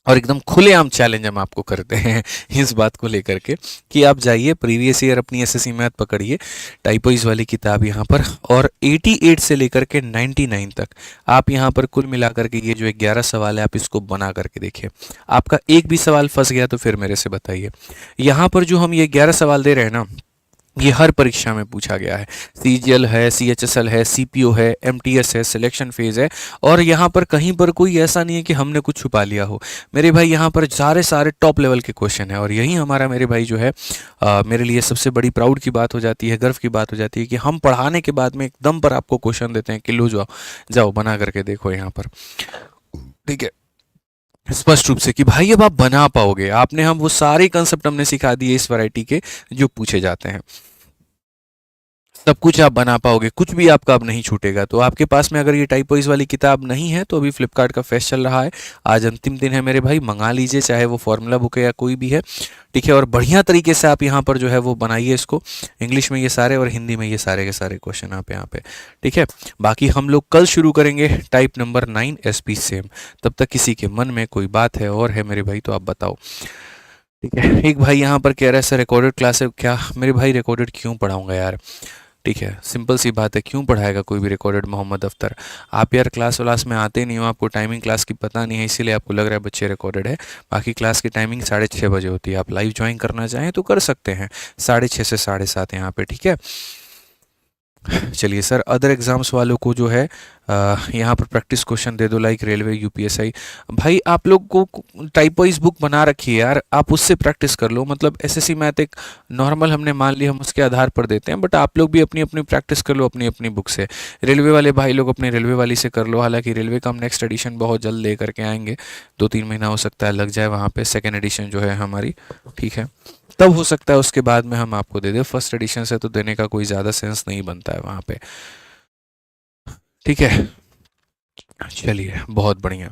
Speaker 1: और एकदम खुलेआम चैलेंज हम आपको करते हैं इस बात को लेकर के कि आप जाइए प्रीवियस ईयर अपनी एसएससी मैथ पकड़िए, टाइपोइज वाली किताब यहाँ पर, और 88 से लेकर के 99 तक आप यहाँ पर कुल मिला करके ये जो 11 सवाल है आप इसको बना करके देखिए। आपका एक भी सवाल फंस गया तो फिर मेरे से बताइए। यहाँ पर जो हम ये 11 सवाल दे रहे हैं ना, ये हर परीक्षा में पूछा गया है, सीजीएल है, सीएचएसएल है, सीपीओ है, एमटीएस है, सिलेक्शन फेज है, और यहाँ पर कहीं पर कोई ऐसा नहीं है कि हमने कुछ छुपा लिया हो मेरे भाई। यहाँ पर सारे टॉप लेवल के क्वेश्चन है, और यही हमारा मेरे भाई जो है मेरे लिए सबसे बड़ी प्राउड की बात हो जाती है, गर्व की बात हो जाती है कि हम पढ़ाने के बाद में एकदम पर आपको क्वेश्चन देते हैं कि लो जाओ बना करके देखो यहाँ पर, ठीक है, स्पष्ट रूप से कि भाई अब आप बना पाओगे। आपने हम वो सारे कंसेप्ट हमने सिखा दिए इस वैरायटी के जो पूछे जाते हैं, सब कुछ आप बना पाओगे, कुछ भी आपका अब नहीं छूटेगा। तो आपके पास में अगर ये टाइपोइज वाली किताब नहीं है तो अभी फ्लिपकार्ट का फेस्ट चल रहा है, आज अंतिम दिन है मेरे भाई, मंगा लीजिए, चाहे वो फॉर्मूला बुक है या कोई भी है, ठीक है। और बढ़िया तरीके से आप यहाँ पर जो है वो बनाइए इसको, इंग्लिश में ये सारे और हिंदी में ये सारे के सारे क्वेश्चन आप यहाँ पे, ठीक है। बाकी हम लोग कल शुरू करेंगे टाइप नंबर 9 एसपी सेम। तब तक किसी के मन में कोई बात है और है मेरे भाई तो आप बताओ, ठीक है। एक भाई यहाँ पर कह रहा है सर रिकॉर्डेड क्लास है क्या, मेरे भाई रिकॉर्डेड क्यों पढ़ाऊंगा यार, ठीक है, सिंपल सी बात है, क्यों पढ़ाएगा कोई भी रिकॉर्डेड मोहम्मद अख्तर? आप यार क्लास व्लास में आते नहीं हो, आपको टाइमिंग क्लास की पता नहीं है, इसीलिए आपको लग रहा है बच्चे रिकॉर्डेड है। बाकी क्लास की टाइमिंग 6:30 बजे होती है। आप लाइव ज्वाइन करना चाहें तो कर सकते हैं, 6:30 से 7:30 यहाँ पे, ठीक है। चलिए सर, अदर एग्ज़ाम्स वालों को जो है यहाँ पर प्रैक्टिस क्वेश्चन दे दो, लाइक रेलवे, यूपीएसआई। भाई आप लोग को टाइप वाइज बुक बना रखी है यार, आप उससे प्रैक्टिस कर लो। मतलब एसएससी मैथ एक नॉर्मल हमने मान लिया, हम उसके आधार पर देते हैं, बट आप लोग भी अपनी अपनी प्रैक्टिस कर लो अपनी अपनी बुक से। रेलवे वाले भाई लोग अपने रेलवे वाली से कर लो। हालांकि रेलवे का हम नेक्स्ट एडिशन बहुत जल्द ले करके आएंगे, 2-3 महीना हो सकता है लग जाए वहाँ पे, सेकेंड एडिशन जो है हमारी, ठीक है। तब हो सकता है उसके बाद में हम आपको दे दें। फर्स्ट एडिशन से तो देने का कोई ज़्यादा सेंस नहीं बनता है वहाँ पे, ठीक है। चलिए बहुत बढ़िया,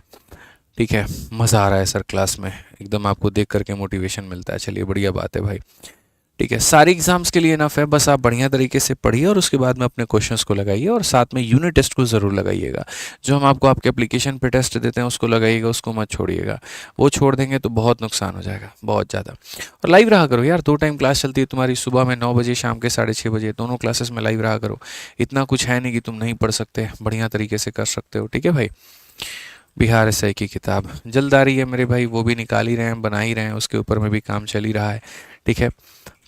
Speaker 1: ठीक है। मज़ा आ रहा है सर क्लास में, एकदम आपको देख करके मोटिवेशन मिलता है। चलिए बढ़िया बात है भाई, ठीक है। सारे एग्जाम्स के लिए इनफ है, बस आप बढ़िया तरीके से पढ़िए और उसके बाद में अपने क्वेश्चंस को लगाइए, और साथ में यूनिट टेस्ट को ज़रूर लगाइएगा। जो हम आपको आपके एप्लीकेशन पे टेस्ट देते हैं उसको लगाइएगा, उसको मत छोड़िएगा। वो छोड़ देंगे तो बहुत नुकसान हो जाएगा, बहुत ज़्यादा। और लाइव रहा करो यार, 2 टाइम क्लास चलती है तुम्हारी, सुबह में 9 बजे, शाम के 6:30 बजे, दोनों क्लासेस में लाइव रहा करो। इतना कुछ है नहीं कि तुम नहीं पढ़ सकते, बढ़िया तरीके से कर सकते हो, ठीक है भाई। बिहार एसआई की किताब जल्द आ रही है मेरे भाई, वो भी निकाल ही रहे हैं, बना ही रहे हैं, उसके ऊपर में भी काम चल ही रहा है, ठीक है।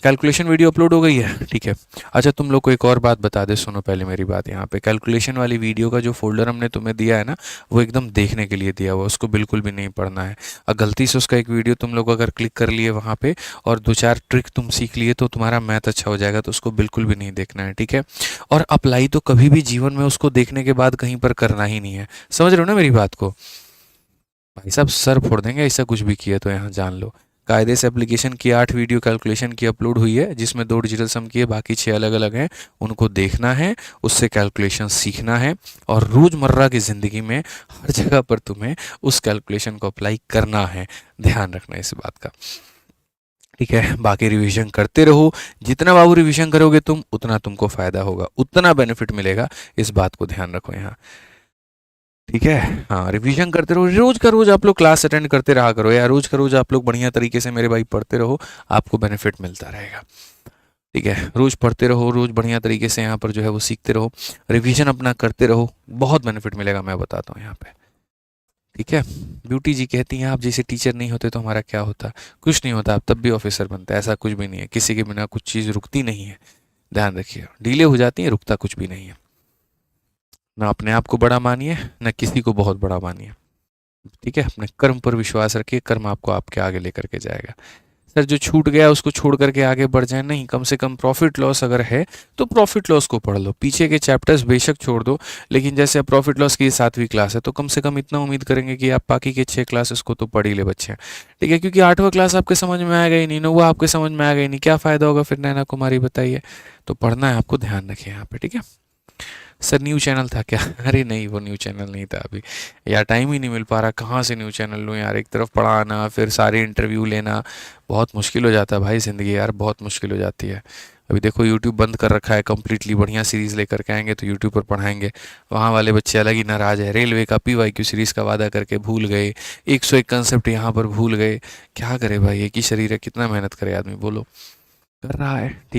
Speaker 1: कैलकुलेशन वीडियो अपलोड हो गई है, ठीक है। अच्छा तुम लोग को एक और बात बता दे, सुनो पहले मेरी बात। यहाँ पे कैलकुलेशन वाली वीडियो का जो फोल्डर हमने तुम्हें दिया है ना, वो एकदम देखने के लिए दिया हुआ, उसको बिल्कुल भी नहीं पढ़ना है। और गलती से उसका एक वीडियो तुम लोग अगर क्लिक कर लिए वहाँ पे और 2-4 ट्रिक तुम सीख लिए तो तुम्हारा मैथ अच्छा हो जाएगा, तो उसको बिल्कुल भी नहीं देखना है, ठीक है। और अप्लाई तो कभी भी जीवन में उसको देखने के बाद कहीं पर करना ही नहीं है, समझ रहे हो ना मेरी बात को? भाई साहब सर फोड़ देंगे ऐसा कुछ भी किया तो, यहाँ जान लो। कायदे से एप्लीकेशन की 8 वीडियो कैलकुलेशन की अपलोड हुई है, जिसमें 2 डिजिटल सम की है, बाकी 6 अलग अलग हैं। उनको देखना है, उससे कैलकुलेशन सीखना है, और रोज़मर्रा की ज़िंदगी में हर जगह पर तुम्हें उस कैलकुलेशन को अप्लाई करना है। ध्यान रखना इस बात का, ठीक है। बाकी रिवीजन करते रहो, जितना बाबू रिवीजन करोगे तुम उतना तुमको फ़ायदा होगा, उतना बेनिफिट मिलेगा, इस बात को ध्यान रखो यहाँ, ठीक है। हाँ रिवीजन करते रहो, रोज का रोज आप लोग क्लास अटेंड करते रहा करो यार, रोज का रोज आप लोग बढ़िया तरीके से मेरे भाई पढ़ते रहो, आपको बेनिफिट मिलता रहेगा, ठीक है। रोज पढ़ते रहो, रोज बढ़िया तरीके से यहाँ पर जो है वो सीखते रहो, रिवीजन अपना करते रहो, बहुत बेनिफिट मिलेगा, मैं बताता हूँ यहाँ पे, ठीक है। ब्यूटी जी कहती हैं आप जैसे टीचर नहीं होते तो हमारा क्या होता? कुछ नहीं होता, आप तब भी ऑफिसर बनते, ऐसा कुछ भी नहीं है, किसी के बिना कुछ चीज़ रुकती नहीं है, ध्यान रखिए। डिले हो जाती है, रुकता कुछ भी नहीं है। ना अपने आप को बड़ा मानिए, ना किसी को बहुत बड़ा मानिए, ठीक है। अपने कर्म पर विश्वास रखिए, कर्म आपको आपके आगे लेकर के जाएगा। सर जो छूट गया उसको छोड़ करके आगे बढ़ जाए, नहीं, कम से कम प्रॉफिट लॉस अगर है तो प्रॉफिट लॉस को पढ़ लो, पीछे के चैप्टर्स बेशक छोड़ दो, लेकिन जैसे अब प्रॉफिट लॉस की 7वीं क्लास है तो कम से कम इतना उम्मीद करेंगे कि आप बाकी के 6 क्लासेस को तो पढ़ ही ले बच्चे, ठीक है। क्योंकि 8वां क्लास आपके समझ में आएगा ही नहीं, 9वां आपके समझ में आएगा ही नहीं, क्या फ़ायदा होगा फिर नैना कुमारी, बताइए। तो पढ़ना है आपको, ध्यान रखिए यहाँ पे, ठीक है। सर न्यू चैनल था क्या? अरे नहीं, वो न्यू चैनल नहीं था अभी यार, टाइम ही नहीं मिल पा रहा, कहाँ से न्यू चैनल लूँ यार, एक तरफ पढ़ाना फिर सारे इंटरव्यू लेना, बहुत मुश्किल हो जाता है भाई ज़िंदगी यार, बहुत मुश्किल हो जाती है। अभी देखो यूट्यूब बंद कर रखा है कम्प्लीटली, बढ़िया सीरीज़ लेकर के आएंगे तो यूट्यूब पर पढ़ाएंगे, वहाँ वाले बच्चे अलग ही नाराज़ है। रेलवे का PYQ सीरीज़ का वादा करके भूल गए, 101 कंसेप्ट यहाँ पर भूल गए, क्या करे भाई, एक ही शरीर है, कितना मेहनत करे आदमी, बोलो। कर रहा है, ठीक